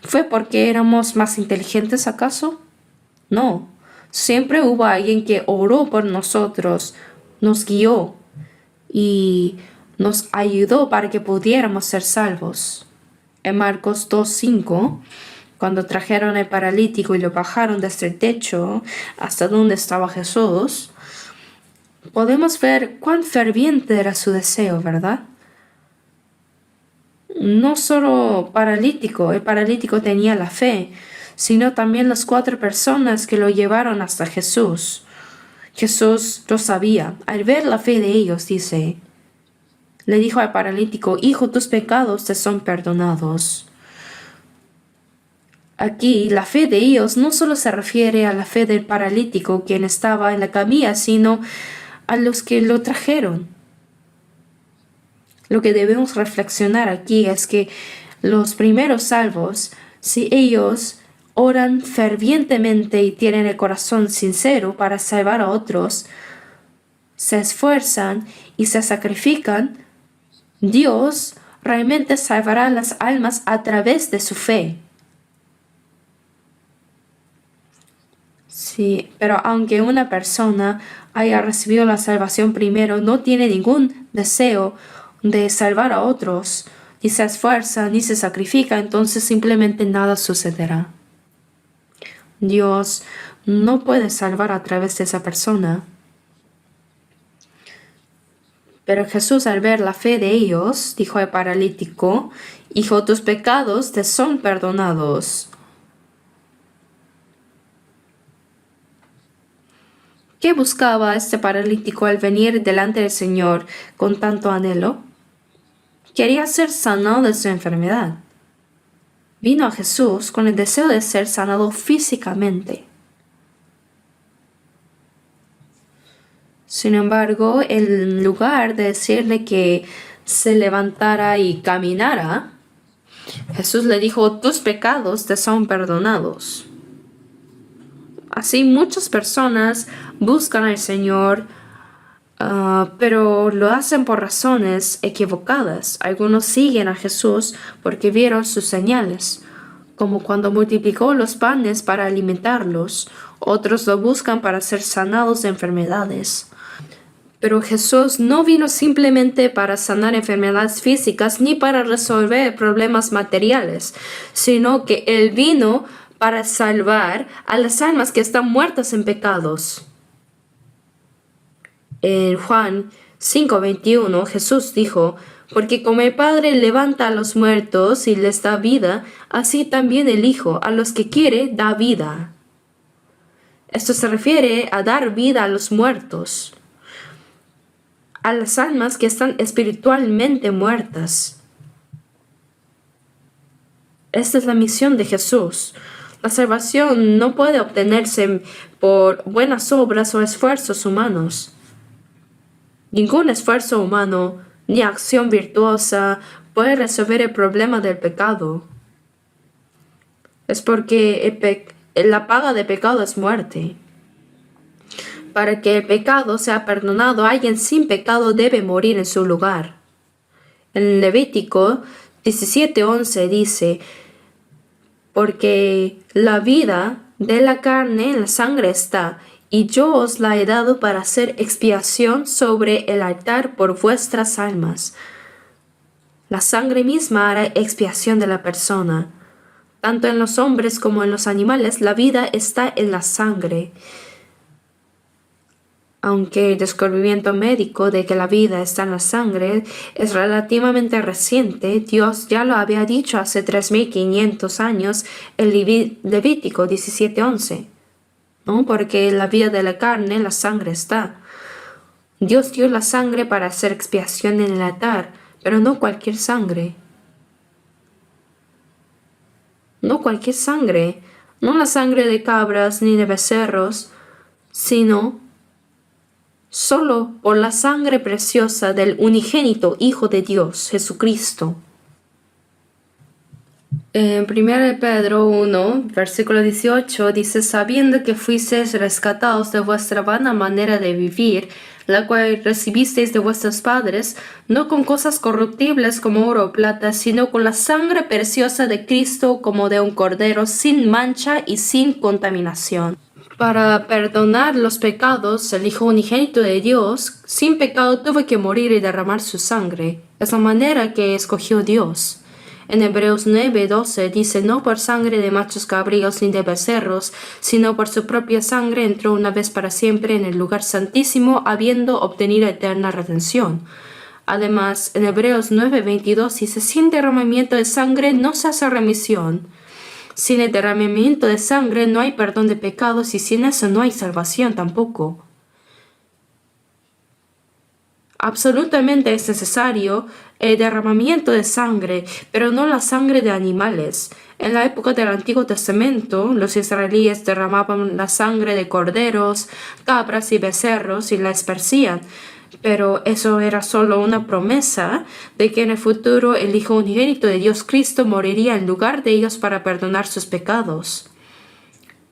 ¿fue porque éramos más inteligentes acaso? No. Siempre hubo alguien que oró por nosotros, nos guió y nos ayudó para que pudiéramos ser salvos. En Marcos 2:5, cuando trajeron al paralítico y lo bajaron desde el techo hasta donde estaba Jesús, podemos ver cuán ferviente era su deseo, ¿verdad? No solo paralítico, el paralítico tenía la fe, sino también las 4 personas que lo llevaron hasta Jesús. Jesús lo sabía. Al ver la fe de ellos, dice, le dijo al paralítico: Hijo, tus pecados te son perdonados. Aquí la fe de ellos no solo se refiere a la fe del paralítico quien estaba en la camilla, sino a los que lo trajeron. Lo que debemos reflexionar aquí es que los primeros salvos, si ellos oran fervientemente y tienen el corazón sincero para salvar a otros, se esfuerzan y se sacrifican, Dios realmente salvará las almas a través de su fe. Sí, pero aunque una persona haya recibido la salvación primero, no tiene ningún deseo de salvar a otros, ni se esfuerza, ni se sacrifica, entonces simplemente nada sucederá. Dios no puede salvar a través de esa persona. Pero Jesús, al ver la fe de ellos, dijo al paralítico: Hijo, tus pecados te son perdonados. ¿Qué buscaba este paralítico al venir delante del Señor con tanto anhelo? Quería ser sanado de su enfermedad. Vino a Jesús con el deseo de ser sanado físicamente. Sin embargo, en lugar de decirle que se levantara y caminara, Jesús le dijo: tus pecados te son perdonados. Así muchas personas buscan al Señor, pero lo hacen por razones equivocadas. Algunos siguen a Jesús porque vieron sus señales, como cuando multiplicó los panes para alimentarlos. Otros lo buscan para ser sanados de enfermedades. Pero Jesús no vino simplemente para sanar enfermedades físicas ni para resolver problemas materiales, sino que Él vino para salvar a las almas que están muertas en pecados. En Juan 5:21, Jesús dijo: porque como el Padre levanta a los muertos y les da vida, así también el Hijo a los que quiere da vida. Esto se refiere a dar vida a los muertos, a las almas que están espiritualmente muertas. Esta es la misión de Jesús. La salvación no puede obtenerse por buenas obras o esfuerzos humanos. Ningún esfuerzo humano ni acción virtuosa puede resolver el problema del pecado. Es porque la paga de pecado es muerte. Para que el pecado sea perdonado, alguien sin pecado debe morir en su lugar. En Levítico 17:11 dice: porque la vida de la carne en la sangre está, y yo os la he dado para hacer expiación sobre el altar por vuestras almas. La sangre misma hará expiación de la persona. Tanto en los hombres como en los animales, la vida está en la sangre. Aunque el descubrimiento médico de que la vida está en la sangre es relativamente reciente, Dios ya lo había dicho hace 3500 años en Levítico 17:11. ¿No? Porque la vida de la carne en la sangre está. Dios dio la sangre para hacer expiación en el altar, pero no cualquier sangre. No cualquier sangre, no la sangre de cabras ni de becerros, sino solo por la sangre preciosa del unigénito Hijo de Dios, Jesucristo. En 1 Pedro 1, versículo 18, dice: sabiendo que fuisteis rescatados de vuestra vana manera de vivir, la cual recibisteis de vuestros padres, no con cosas corruptibles como oro o plata, sino con la sangre preciosa de Cristo, como de un cordero, sin mancha y sin contaminación. Para perdonar los pecados, el Hijo unigénito de Dios, sin pecado, tuvo que morir y derramar su sangre. Es la manera que escogió Dios. En Hebreos 9:12 dice: no por sangre de machos cabríos ni de becerros, sino por su propia sangre entró una vez para siempre en el lugar santísimo, habiendo obtenido eterna redención. Además, en Hebreos 9:22 dice: sin derramamiento de sangre no se hace remisión. Sin el derramamiento de sangre no hay perdón de pecados y sin eso no hay salvación tampoco. Absolutamente es necesario el derramamiento de sangre, pero no la sangre de animales. En la época del Antiguo Testamento, los israelíes derramaban la sangre de corderos, cabras y becerros y la esparcían. Pero eso era solo una promesa de que en el futuro el Hijo unigénito de Dios Cristo moriría en lugar de ellos para perdonar sus pecados.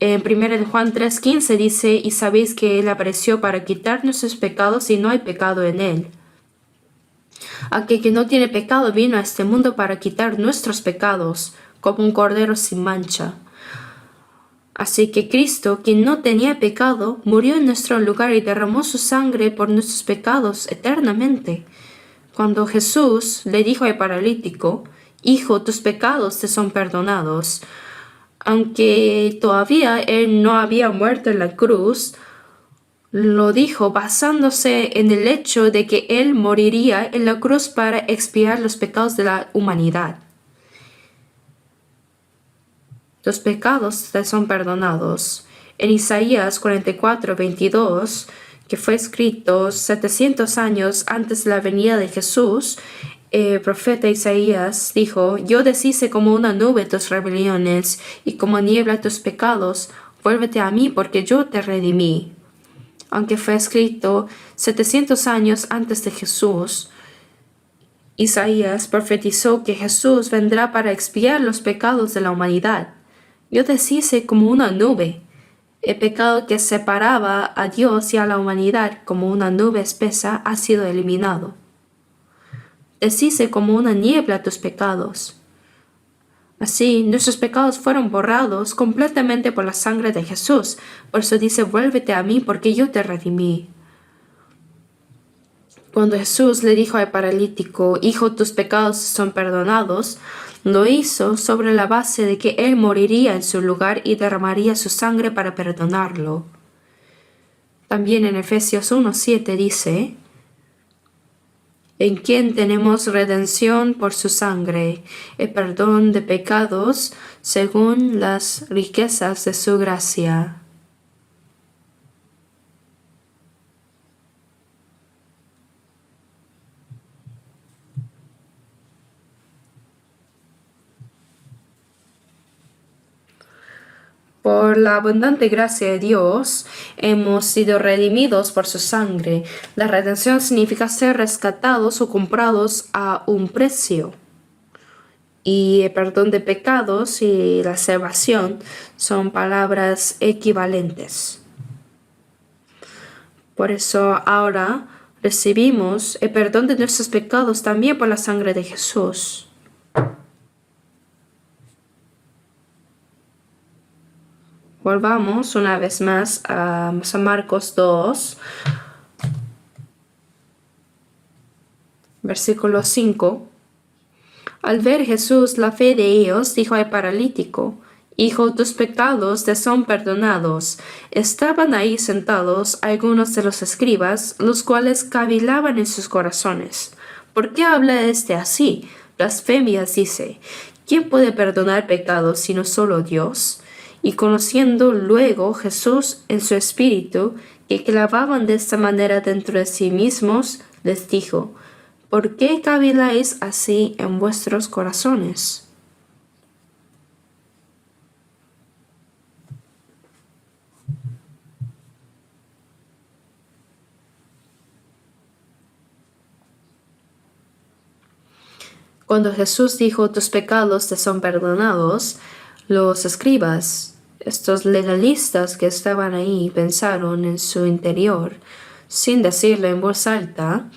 En 1 Juan 3:15 dice, y sabéis que Él apareció para quitar nuestros pecados y no hay pecado en Él. Aquel que no tiene pecado vino a este mundo para quitar nuestros pecados, como un cordero sin mancha. Así que Cristo, quien no tenía pecado, murió en nuestro lugar y derramó su sangre por nuestros pecados eternamente. Cuando Jesús le dijo al paralítico, Hijo, tus pecados te son perdonados, aunque todavía él no había muerto en la cruz, lo dijo basándose en el hecho de que él moriría en la cruz para expiar los pecados de la humanidad. Los pecados te son perdonados. En Isaías 44:22, que fue escrito 700 años antes de la venida de Jesús, el profeta Isaías dijo, yo deshice como una nube tus rebeliones y como niebla tus pecados, vuélvete a mí porque yo te redimí. Aunque fue escrito 700 años antes de Jesús, Isaías profetizó que Jesús vendrá para expiar los pecados de la humanidad. Yo deshice como una nube. El pecado que separaba a Dios y a la humanidad como una nube espesa ha sido eliminado. Deshice como una niebla tus pecados. Así, nuestros pecados fueron borrados completamente por la sangre de Jesús. Por eso dice, vuélvete a mí porque yo te redimí. Cuando Jesús le dijo al paralítico, Hijo, tus pecados son perdonados, lo hizo sobre la base de que él moriría en su lugar y derramaría su sangre para perdonarlo. También en Efesios 1:7 dice, en quien tenemos redención por su sangre, el perdón de pecados según las riquezas de su gracia. Por la abundante gracia de Dios, hemos sido redimidos por su sangre. La redención significa ser rescatados o comprados a un precio. Y el perdón de pecados y la salvación son palabras equivalentes. Por eso ahora recibimos el perdón de nuestros pecados también por la sangre de Jesús. Volvamos una vez más a San Marcos 2, versículo 5. Al ver Jesús la fe de ellos, dijo al paralítico, Hijo, tus pecados te son perdonados. Estaban ahí sentados algunos de los escribas, los cuales cavilaban en sus corazones. ¿Por qué habla este así? Blasfemias dice. ¿Quién puede perdonar pecados sino solo Dios? Y conociendo luego Jesús en su espíritu, que clavaban de esta manera dentro de sí mismos, les dijo, ¿por qué caviláis así en vuestros corazones? Cuando Jesús dijo, tus pecados te son perdonados, los escribas, estos legalistas que estaban ahí, pensaron en su interior, sin decirlo en voz alta,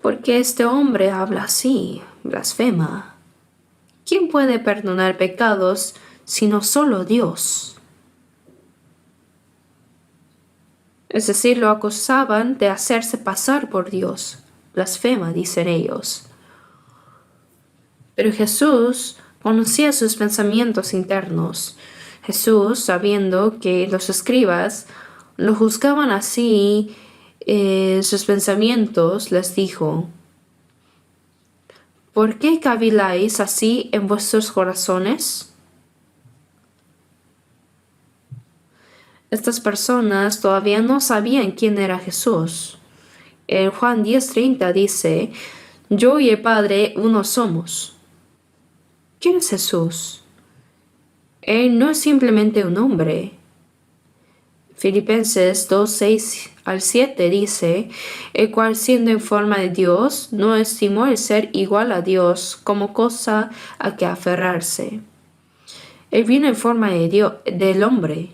¿por qué este hombre habla así? Blasfema. ¿Quién puede perdonar pecados sino solo Dios? Es decir, lo acusaban de hacerse pasar por Dios. Blasfema, dicen ellos. Pero Jesús conocía sus pensamientos internos. Jesús, sabiendo que los escribas lo juzgaban así, sus pensamientos, les dijo, ¿por qué caviláis así en vuestros corazones? Estas personas todavía no sabían quién era Jesús. En Juan 10:30 dice, yo y el Padre uno somos. ¿Quién es Jesús? Él no es simplemente un hombre. Filipenses 2:6-7 dice, el cual siendo en forma de Dios, no estimó el ser igual a Dios como cosa a que aferrarse. Él vino en forma de Dios, del hombre.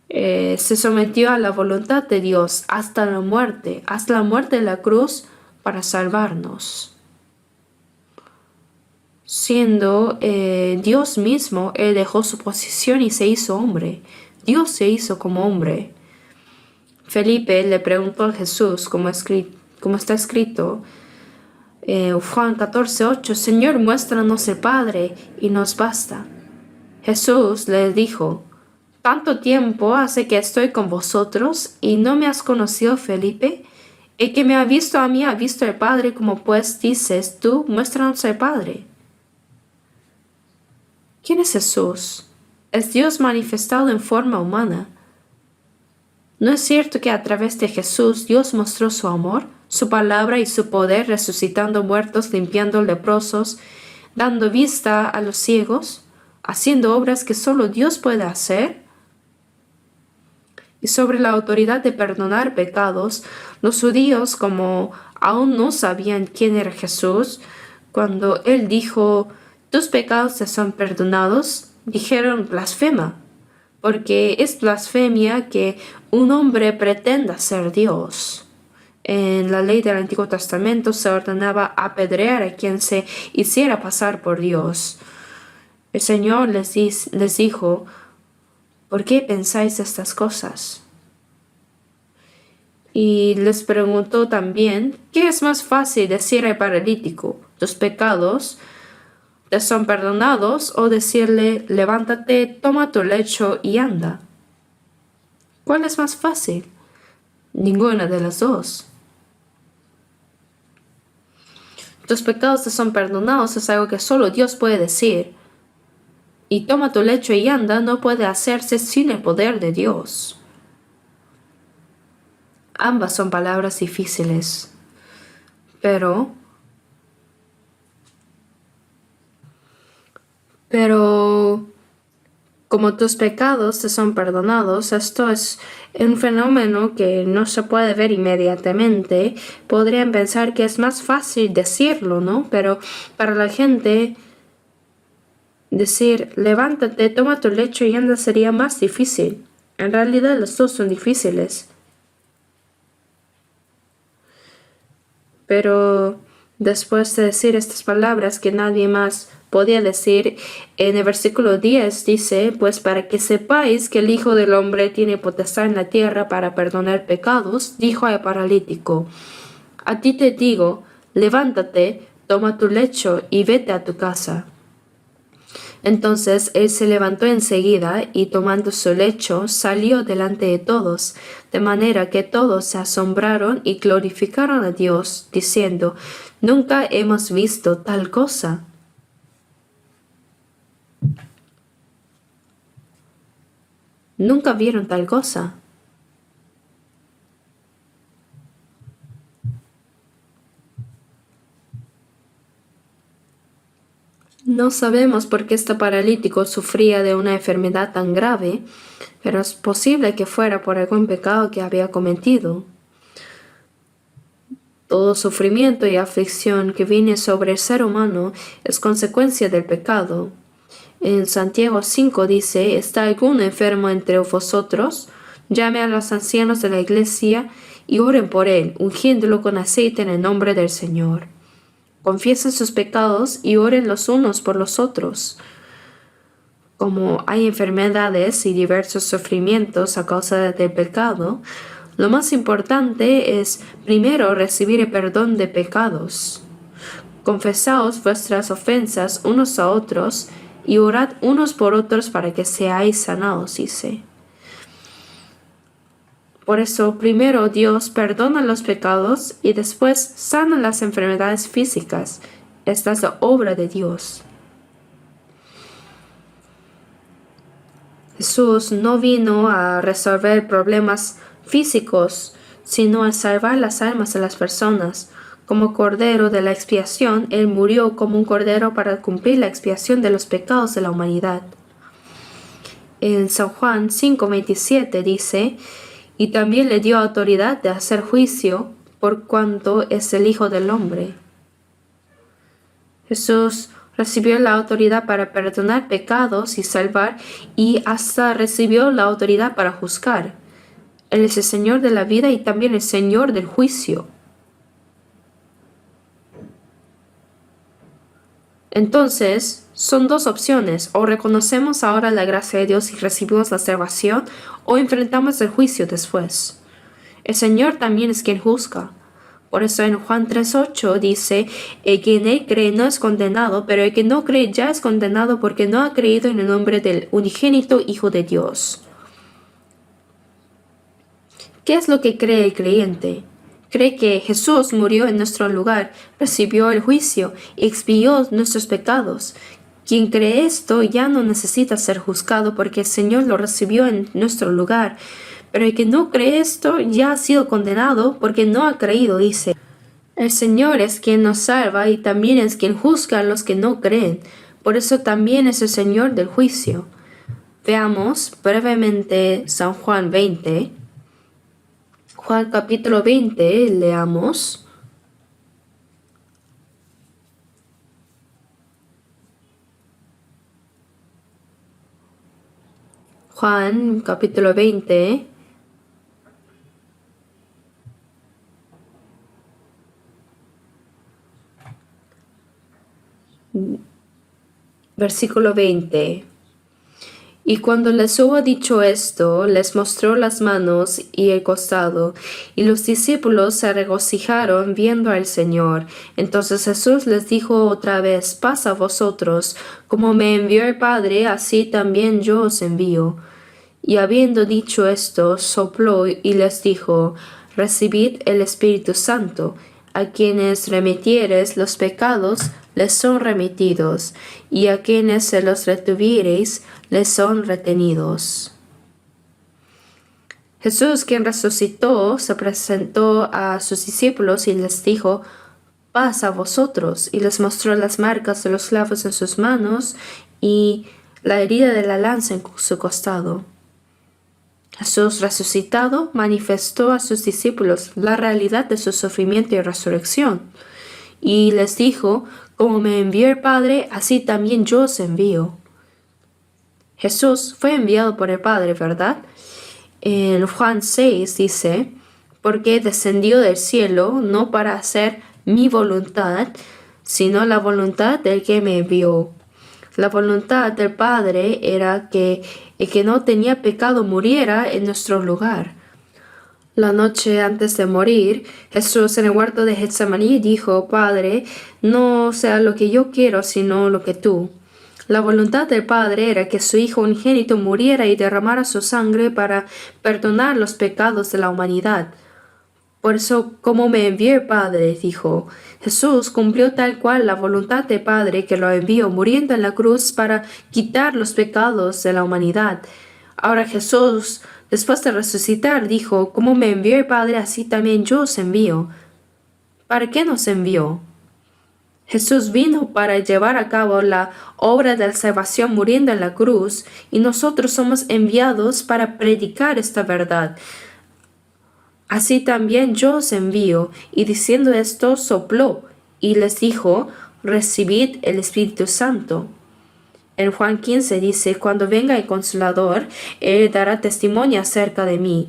Se sometió a la voluntad de Dios hasta la muerte de la cruz para salvarnos. Siendo Dios mismo, Él dejó su posición y se hizo hombre. Dios se hizo como hombre. Felipe le preguntó a Jesús, como está escrito, Juan 14:8, Señor, muéstranos el Padre y nos basta. Jesús le dijo, ¿tanto tiempo hace que estoy con vosotros y no me has conocido, Felipe? El que me ha visto a mí ha visto al Padre, como pues dices tú, muéstranos el Padre. ¿Quién es Jesús? Es Dios manifestado en forma humana. ¿No es cierto que a través de Jesús Dios mostró su amor, su palabra y su poder, resucitando muertos, limpiando leprosos, dando vista a los ciegos, haciendo obras que solo Dios puede hacer? Y sobre la autoridad de perdonar pecados, los judíos, como aún no sabían quién era Jesús, cuando Él dijo, tus pecados te son perdonados, dijeron blasfema, porque es blasfemia que un hombre pretenda ser Dios. En la ley del Antiguo Testamento se ordenaba apedrear a quien se hiciera pasar por Dios. El Señor les dijo, ¿por qué pensáis estas cosas? Y les preguntó también, ¿qué es más fácil decir al paralítico? ¿Tus pecados te son perdonados? ¿O decirle, levántate, toma tu lecho y anda? ¿Cuál es más fácil? Ninguna de las dos. Tus pecados te son perdonados es algo que solo Dios puede decir. Y toma tu lecho y anda no puede hacerse sin el poder de Dios. Ambas son palabras difíciles, pero como tus pecados te son perdonados, esto es un fenómeno que no se puede ver inmediatamente. Podrían pensar que es más fácil decirlo, ¿no? Pero para la gente decir, levántate, toma tu lecho y anda sería más difícil. En realidad los dos son difíciles. Pero después de decir estas palabras que nadie más podía decir, en el versículo 10 dice, pues para que sepáis que el Hijo del Hombre tiene potestad en la tierra para perdonar pecados, dijo al paralítico, a ti te digo, levántate, toma tu lecho y vete a tu casa. Entonces él se levantó enseguida y tomando su lecho salió delante de todos, de manera que todos se asombraron y glorificaron a Dios, diciendo, nunca hemos visto tal cosa. Nunca vieron tal cosa. No sabemos por qué este paralítico sufría de una enfermedad tan grave, pero es posible que fuera por algún pecado que había cometido. Todo sufrimiento y aflicción que viene sobre el ser humano es consecuencia del pecado. En Santiago 5 dice, ¿está algún enfermo entre vosotros? Llame a los ancianos de la iglesia y oren por él, ungiéndolo con aceite en el nombre del Señor. Confiesen sus pecados y oren los unos por los otros. Como hay enfermedades y diversos sufrimientos a causa del pecado, lo más importante es primero recibir el perdón de pecados. Confesaos vuestras ofensas unos a otros y orad unos por otros para que seáis sanados, dice. Por eso, primero Dios perdona los pecados y después sana las enfermedades físicas. Esta es la obra de Dios. Jesús no vino a resolver problemas físicos, sino a salvar las almas de las personas. Como cordero de la expiación, Él murió como un cordero para cumplir la expiación de los pecados de la humanidad. En San Juan 5:27 dice, y también le dio autoridad de hacer juicio por cuanto es el Hijo del Hombre. Jesús recibió la autoridad para perdonar pecados y salvar, y hasta recibió la autoridad para juzgar. Él es el Señor de la vida y también el Señor del juicio. Entonces, son dos opciones: o reconocemos ahora la gracia de Dios y recibimos la salvación, o enfrentamos el juicio después. El Señor también es quien juzga. Por eso en Juan 3:8 dice, el que en Él cree no es condenado, pero el que no cree ya es condenado porque no ha creído en el nombre del unigénito Hijo de Dios. ¿Qué es lo que cree el creyente? Cree que Jesús murió en nuestro lugar, recibió el juicio y expió nuestros pecados. Quien cree esto ya no necesita ser juzgado porque el Señor lo recibió en nuestro lugar. Pero el que no cree esto ya ha sido condenado porque no ha creído, dice. El Señor es quien nos salva y también es quien juzga a los que no creen. Por eso también es el Señor del juicio. Veamos brevemente San Juan 20. Juan capítulo 20, leamos. Juan capítulo 20. Versículo 20. Y cuando les hubo dicho esto, les mostró las manos y el costado, y los discípulos se regocijaron viendo al Señor. Entonces Jesús les dijo otra vez, paz a vosotros, como me envió el Padre, así también yo os envío. Y habiendo dicho esto, sopló y les dijo, recibid el Espíritu Santo. A quienes remitiereis los pecados, les son remitidos, y a quienes se los retuviereis, les son retenidos. Jesús, quien resucitó, se presentó a sus discípulos y les dijo, paz a vosotros, y les mostró las marcas de los clavos en sus manos y la herida de la lanza en su costado. Jesús resucitado manifestó a sus discípulos la realidad de su sufrimiento y resurrección, y les dijo, como me envió el Padre, así también yo os envío. Jesús fue enviado por el Padre, ¿verdad? En Juan 6 dice, porque descendió del cielo no para hacer mi voluntad, sino la voluntad del que me envió. La voluntad del Padre era que el que no tenía pecado muriera en nuestro lugar. La noche antes de morir, Jesús en el huerto de Getsemaní dijo, Padre, no sea lo que yo quiero, sino lo que tú. La voluntad del Padre era que su Hijo unigénito muriera y derramara su sangre para perdonar los pecados de la humanidad. Por eso, como me envió el Padre, dijo, Jesús cumplió tal cual la voluntad del Padre que lo envió, muriendo en la cruz para quitar los pecados de la humanidad. Ahora Jesús, después de resucitar, dijo, como me envió el Padre, así también yo os envío. ¿Para qué nos envió? Jesús vino para llevar a cabo la obra de la salvación muriendo en la cruz, y nosotros somos enviados para predicar esta verdad. Así también yo os envío. Y diciendo esto, sopló y les dijo, recibid el Espíritu Santo. En Juan 15 dice, cuando venga el Consolador, Él dará testimonio acerca de mí.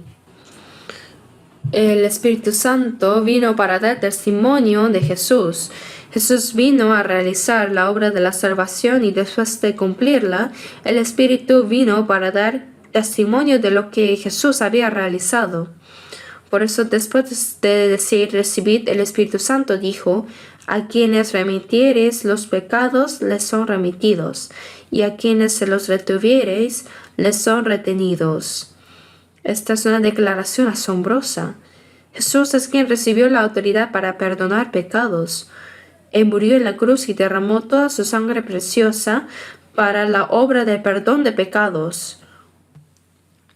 El Espíritu Santo vino para dar testimonio de Jesús. Jesús vino a realizar la obra de la salvación y después de cumplirla, el Espíritu vino para dar testimonio de lo que Jesús había realizado. Por eso, después de decir recibid el Espíritu Santo, dijo, a quienes remitiereis los pecados les son remitidos, y a quienes se los retuviereis les son retenidos. Esta es una declaración asombrosa. Jesús es quien recibió la autoridad para perdonar pecados. Él murió en la cruz y derramó toda su sangre preciosa para la obra de perdón de pecados.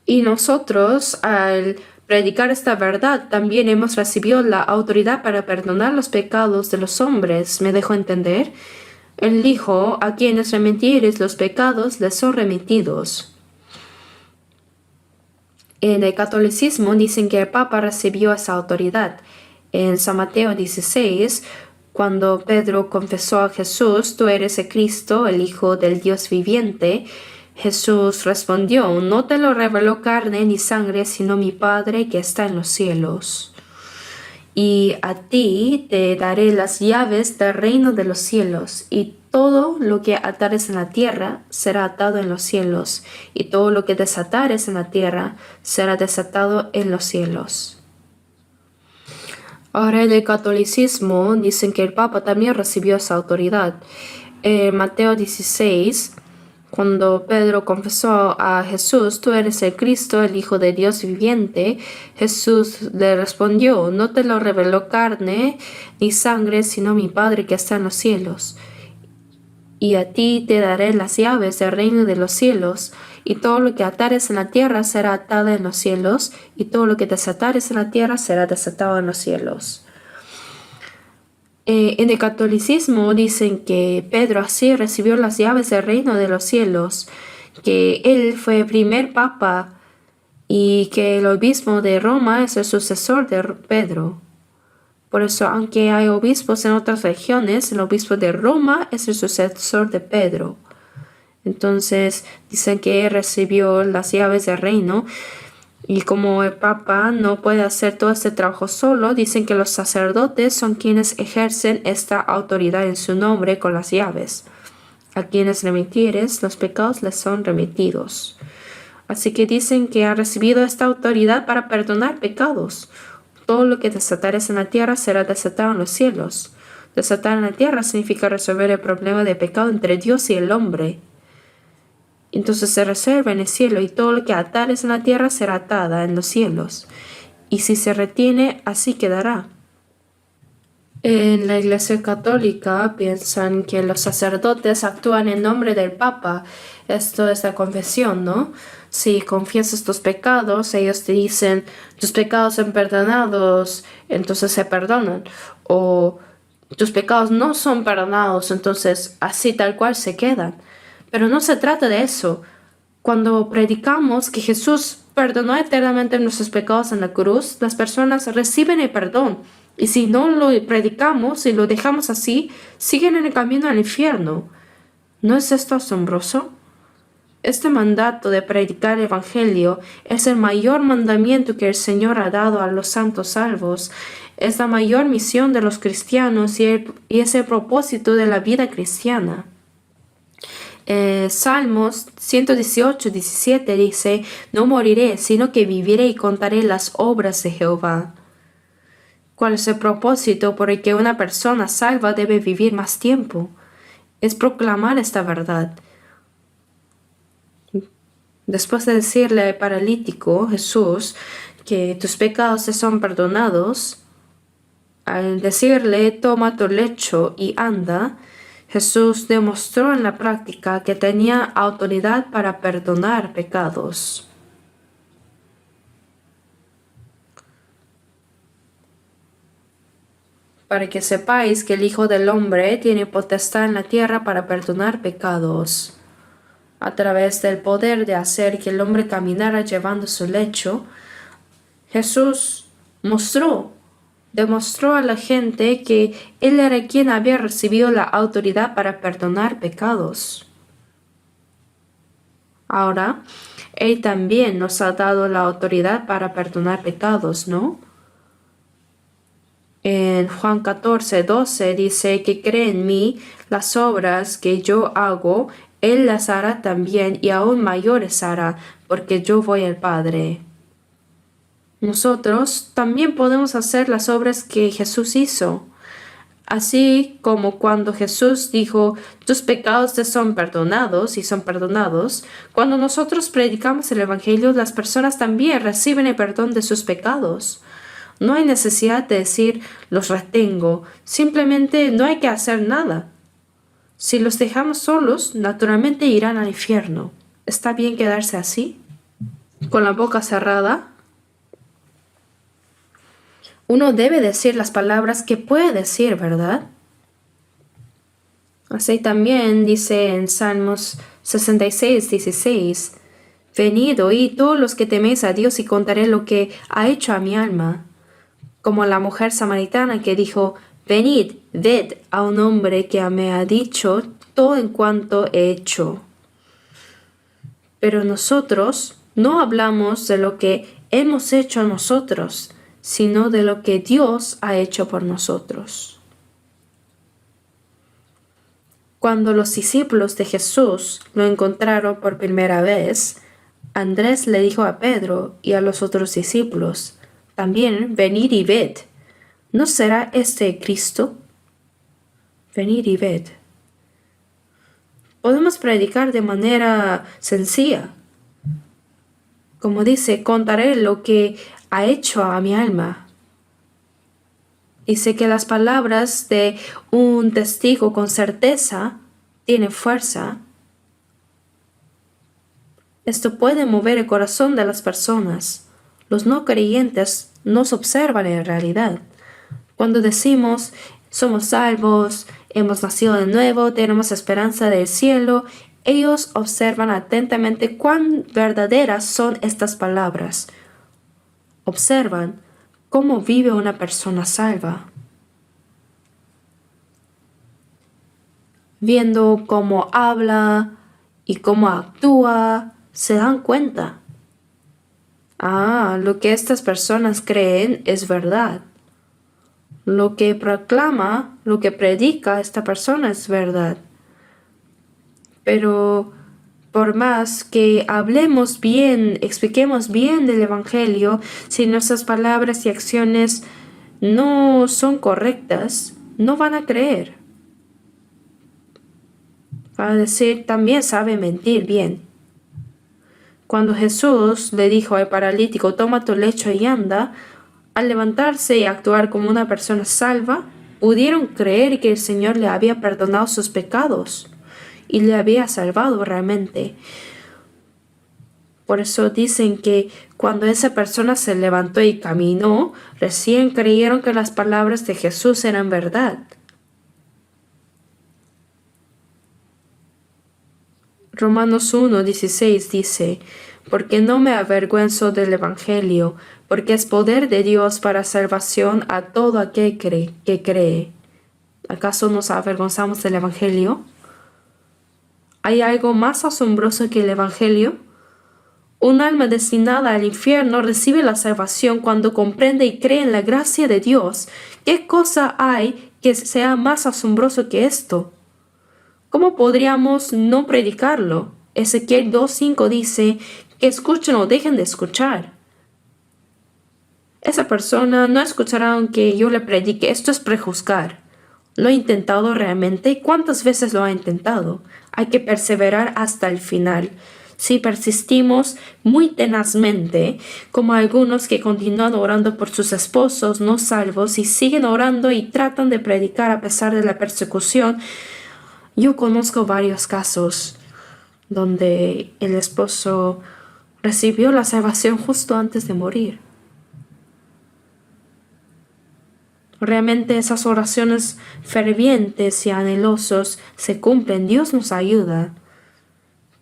Y nosotros, al predicar esta verdad, también hemos recibido la autoridad para perdonar los pecados de los hombres. ¿Me dejo entender? Él dijo, a quienes remitieres los pecados les son remitidos. En el catolicismo dicen que el Papa recibió esa autoridad. En San Mateo 16, cuando Pedro confesó a Jesús, tú eres el Cristo, el Hijo del Dios viviente, Jesús respondió, no te lo reveló carne ni sangre, sino mi Padre que está en los cielos. Y a ti te daré las llaves del reino de los cielos, y todo lo que atares en la tierra será atado en los cielos, y todo lo que desatares en la tierra será desatado en los cielos. Ahora en el catolicismo dicen que el Papa también recibió esa autoridad. En Mateo 16, cuando Pedro confesó a Jesús, tú eres el Cristo, el Hijo de Dios viviente, Jesús le respondió, no te lo reveló carne ni sangre, sino mi Padre que está en los cielos. Y a ti te daré las llaves del reino de los cielos, y todo lo que atares en la tierra será atado en los cielos, y todo lo que desatares en la tierra será desatado en los cielos. En el catolicismo dicen que Pedro así recibió las llaves del reino de los cielos, que él fue el primer papa y que el obispo de Roma es el sucesor de Pedro. Por eso, aunque hay obispos en otras regiones, el obispo de Roma es el sucesor de Pedro. Entonces, dicen que él recibió las llaves del reino. Y como el Papa no puede hacer todo este trabajo solo, dicen que los sacerdotes son quienes ejercen esta autoridad en su nombre con las llaves. A quienes remitieres, los pecados les son remitidos. Así que dicen que ha recibido esta autoridad para perdonar pecados. Todo lo que desatares en la tierra será desatado en los cielos. Desatar en la tierra significa resolver el problema de pecado entre Dios y el hombre. Entonces se reserva en el cielo, y todo lo que atares en la tierra será atada en los cielos. Y si se retiene, así quedará. En la Iglesia Católica piensan que los sacerdotes actúan en nombre del Papa. Esto es la confesión, ¿no? Si confiesas tus pecados, ellos te dicen, tus pecados son perdonados, entonces se perdonan. O tus pecados no son perdonados, entonces así tal cual se quedan. Pero no se trata de eso. Cuando predicamos que Jesús perdonó eternamente nuestros pecados en la cruz, las personas reciben el perdón. Y si no lo predicamos y lo dejamos así, siguen en el camino al infierno. ¿No es esto asombroso? Este mandato de predicar el Evangelio es el mayor mandamiento que el Señor ha dado a los santos salvos. Es la mayor misión de los cristianos y es el propósito de la vida cristiana. Salmos 118:17 dice, no moriré, sino que viviré y contaré las obras de Jehová. ¿Cuál es el propósito por el que una persona salva debe vivir más tiempo? Es proclamar esta verdad. Después de decirle al paralítico, Jesús, que tus pecados te son perdonados, al decirle, toma tu lecho y anda, Jesús demostró en la práctica que tenía autoridad para perdonar pecados. Para que sepáis que el Hijo del Hombre tiene potestad en la tierra para perdonar pecados. A través del poder de hacer que el hombre caminara llevando su lecho, Jesús demostró a la gente que Él era quien había recibido la autoridad para perdonar pecados. Ahora, Él también nos ha dado la autoridad para perdonar pecados, ¿no? En Juan 14:12 dice que cree en mí, las obras que yo hago, Él las hará también y aún mayores hará, porque yo voy al Padre. Nosotros también podemos hacer las obras que Jesús hizo. Así como cuando Jesús dijo, tus pecados te son perdonados y son perdonados, cuando nosotros predicamos el Evangelio, las personas también reciben el perdón de sus pecados. No hay necesidad de decir, los retengo, simplemente no hay que hacer nada. Si los dejamos solos, naturalmente irán al infierno. ¿Está bien quedarse así? con la boca cerrada. Uno debe decir las palabras que puede decir, ¿verdad? Así también dice en Salmos 66:16, venid, oíd todos los que teméis a Dios y contaré lo que ha hecho a mi alma. Como la mujer samaritana que dijo, venid, ved a un hombre que me ha dicho todo en cuanto he hecho. Pero nosotros no hablamos de lo que hemos hecho nosotros, sino de lo que Dios ha hecho por nosotros. Cuando los discípulos de Jesús lo encontraron por primera vez, Andrés le dijo a Pedro y a los otros discípulos, también venid y ved. ¿No será este Cristo? Venid y ved. Podemos predicar de manera sencilla. Como dice, contaré lo que ha hecho a mi alma. Dice que las palabras de un testigo con certeza tienen fuerza. Esto puede mover el corazón de las personas. Los no creyentes nos observan en realidad. Cuando decimos somos salvos, hemos nacido de nuevo, tenemos esperanza del cielo, ellos observan atentamente cuán verdaderas son estas palabras. Observan cómo vive una persona salva. Viendo cómo habla y cómo actúa, se dan cuenta. Lo que estas personas creen es verdad. Lo que proclama, lo que predica esta persona es verdad. Pero por más que hablemos bien, expliquemos bien del Evangelio, si nuestras palabras y acciones no son correctas, no van a creer. Van a decir, también sabe mentir bien. Cuando Jesús le dijo al paralítico, toma tu lecho y anda, al levantarse y actuar como una persona salva, pudieron creer que el Señor le había perdonado sus pecados y le había salvado realmente. Por eso dicen que cuando esa persona se levantó y caminó, recién creyeron que las palabras de Jesús eran verdad. Romanos 1:16 dice, porque no me avergüenzo del Evangelio, porque es poder de Dios para salvación a todo aquel que cree. ¿Acaso nos avergonzamos del Evangelio? ¿Hay algo más asombroso que el Evangelio? Un alma destinada al infierno recibe la salvación cuando comprende y cree en la gracia de Dios. ¿Qué cosa hay que sea más asombroso que esto? ¿Cómo podríamos no predicarlo? Ezequiel 2:5 dice que escuchen o dejen de escuchar. Esa persona no escuchará aunque yo le predique. Esto es prejuzgar. ¿Lo he intentado realmente? ¿Cuántas veces lo ha intentado? Hay que perseverar hasta el final. Si persistimos muy tenazmente, como algunos que continúan orando por sus esposos no salvos y siguen orando y tratan de predicar a pesar de la persecución, yo conozco varios casos donde el esposo recibió la salvación justo antes de morir. Realmente esas oraciones fervientes y anhelosos se cumplen. Dios nos ayuda.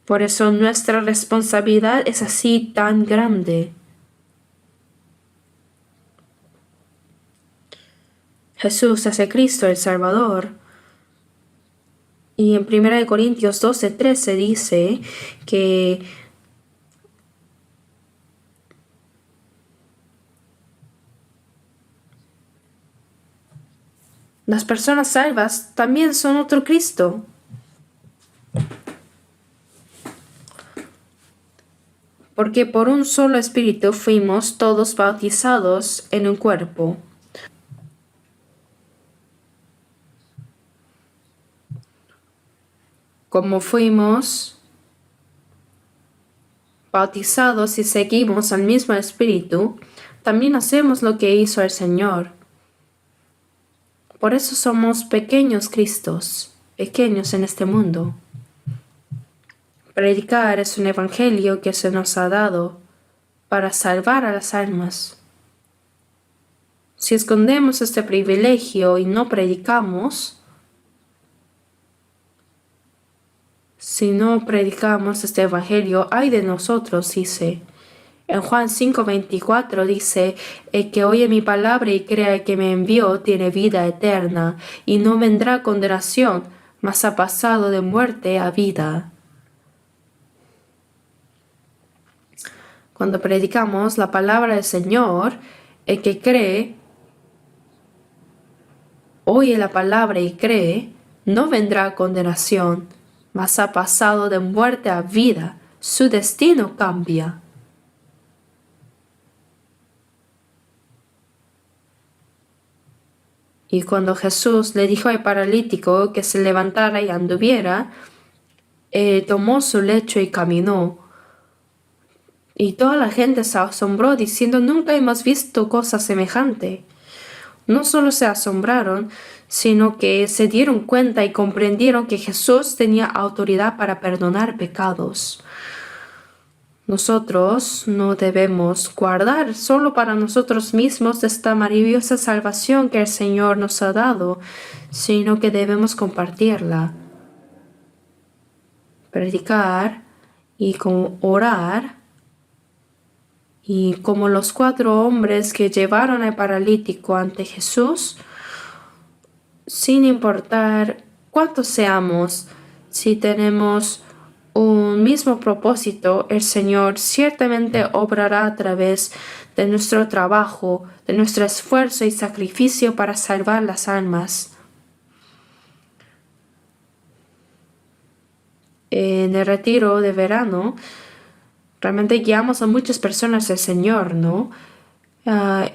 Por eso nuestra responsabilidad es así tan grande. Jesús es el Cristo, el Salvador. Y en 1 Corintios 12:13 dice que las personas salvas también son otro Cristo. Porque por un solo Espíritu fuimos todos bautizados en un cuerpo. Como fuimos bautizados y seguimos al mismo Espíritu, también hacemos lo que hizo el Señor. Por eso somos pequeños Cristos, pequeños en este mundo. Predicar es un evangelio que se nos ha dado para salvar a las almas. Si escondemos este privilegio y no predicamos, si no predicamos este evangelio, ay de nosotros, dice. En Juan 5:24 dice, el que oye mi palabra y crea que me envió tiene vida eterna y no vendrá condenación, mas ha pasado de muerte a vida. Cuando predicamos la palabra del Señor, el que cree, oye la palabra y cree, no vendrá condenación, mas ha pasado de muerte a vida. Su destino cambia. Y cuando Jesús le dijo al paralítico que se levantara y anduviera, tomó su lecho y caminó. Y toda la gente se asombró diciendo, nunca hemos visto cosa semejante. No solo se asombraron, sino que se dieron cuenta y comprendieron que Jesús tenía autoridad para perdonar pecados. Nosotros no debemos guardar solo para nosotros mismos esta maravillosa salvación que el Señor nos ha dado, sino que debemos compartirla. Predicar y orar. Y como los 4 hombres que llevaron al paralítico ante Jesús, sin importar cuántos seamos, si tenemos un mismo propósito, el Señor ciertamente obrará a través de nuestro trabajo, de nuestro esfuerzo y sacrificio para salvar las almas. En el retiro de verano, realmente guiamos a muchas personas al Señor, ¿no?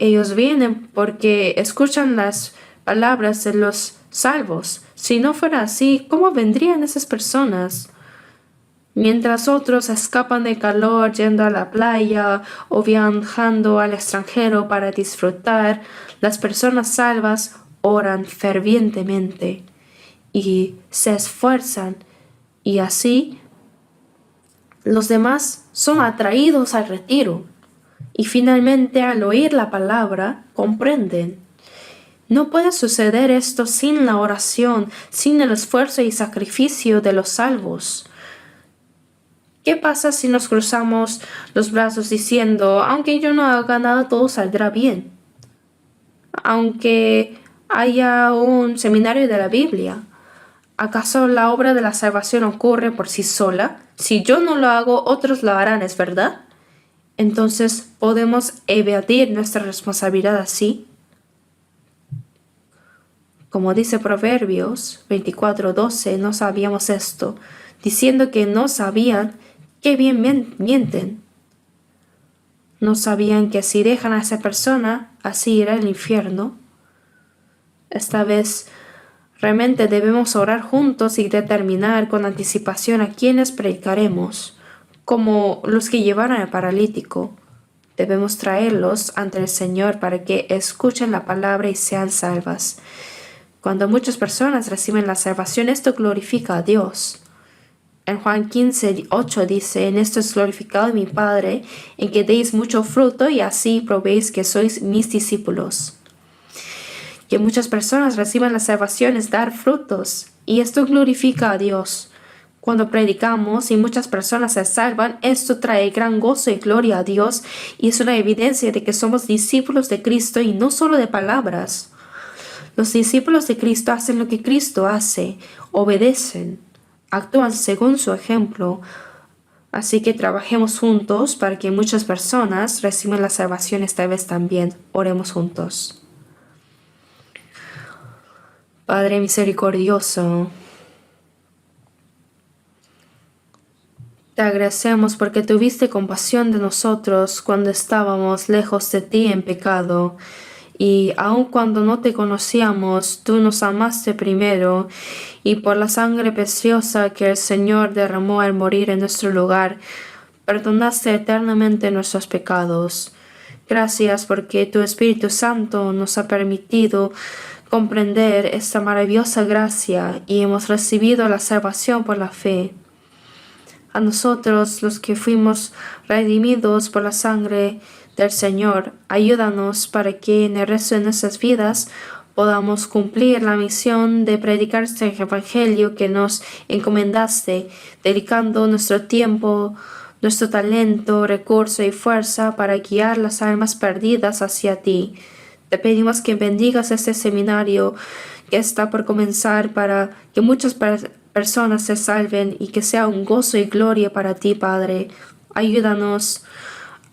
Ellos vienen porque escuchan las palabras de los salvos. Si no fuera así, ¿cómo vendrían esas personas? Mientras otros escapan del calor yendo a la playa o viajando al extranjero para disfrutar, las personas salvas oran fervientemente y se esfuerzan, y así los demás son atraídos al retiro y finalmente al oír la palabra comprenden. No puede suceder esto sin la oración, sin el esfuerzo y sacrificio de los salvos. ¿Qué pasa si nos cruzamos los brazos diciendo, aunque yo no haga nada, todo saldrá bien? Aunque haya un seminario de la Biblia, ¿acaso la obra de la salvación ocurre por sí sola? Si yo no lo hago, otros lo harán, ¿es verdad? Entonces, ¿podemos evadir nuestra responsabilidad así? Como dice Proverbios 24:12, no sabíamos esto, diciendo que no sabían qué bien mienten. No sabían que si dejan a esa persona, así irá al infierno. Esta vez realmente debemos orar juntos y determinar con anticipación a quienes predicaremos, como los que llevaron al paralítico. Debemos traerlos ante el Señor para que escuchen la palabra y sean salvas. Cuando muchas personas reciben la salvación, esto glorifica a Dios. En Juan 15:8 dice, en esto es glorificado mi Padre, en que deis mucho fruto y así probéis que sois mis discípulos. Que muchas personas reciban la salvación es dar frutos, y esto glorifica a Dios. Cuando predicamos y muchas personas se salvan, esto trae gran gozo y gloria a Dios, y es una evidencia de que somos discípulos de Cristo y no solo de palabras. Los discípulos de Cristo hacen lo que Cristo hace, obedecen, actúan según su ejemplo. Así que trabajemos juntos para que muchas personas reciban la salvación esta vez también. Oremos juntos. Padre misericordioso, te agradecemos porque tuviste compasión de nosotros cuando estábamos lejos de ti en pecado. Y aun cuando no te conocíamos, tú nos amaste primero, y por la sangre preciosa que el Señor derramó al morir en nuestro lugar, perdonaste eternamente nuestros pecados. Gracias porque tu Espíritu Santo nos ha permitido comprender esta maravillosa gracia y hemos recibido la salvación por la fe. A nosotros, los que fuimos redimidos por la sangre del Señor, ayúdanos para que en el resto de nuestras vidas podamos cumplir la misión de predicar este evangelio que nos encomendaste, dedicando nuestro tiempo, nuestro talento, recurso y fuerza para guiar las almas perdidas hacia ti. Te pedimos que bendigas este seminario que está por comenzar para que muchas personas se salven y que sea un gozo y gloria para ti, Padre. Ayúdanos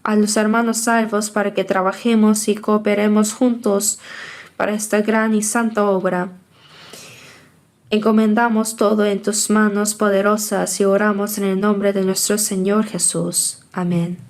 a los hermanos salvos para que trabajemos y cooperemos juntos para esta gran y santa obra. Encomendamos todo en tus manos poderosas y oramos en el nombre de nuestro Señor Jesús. Amén.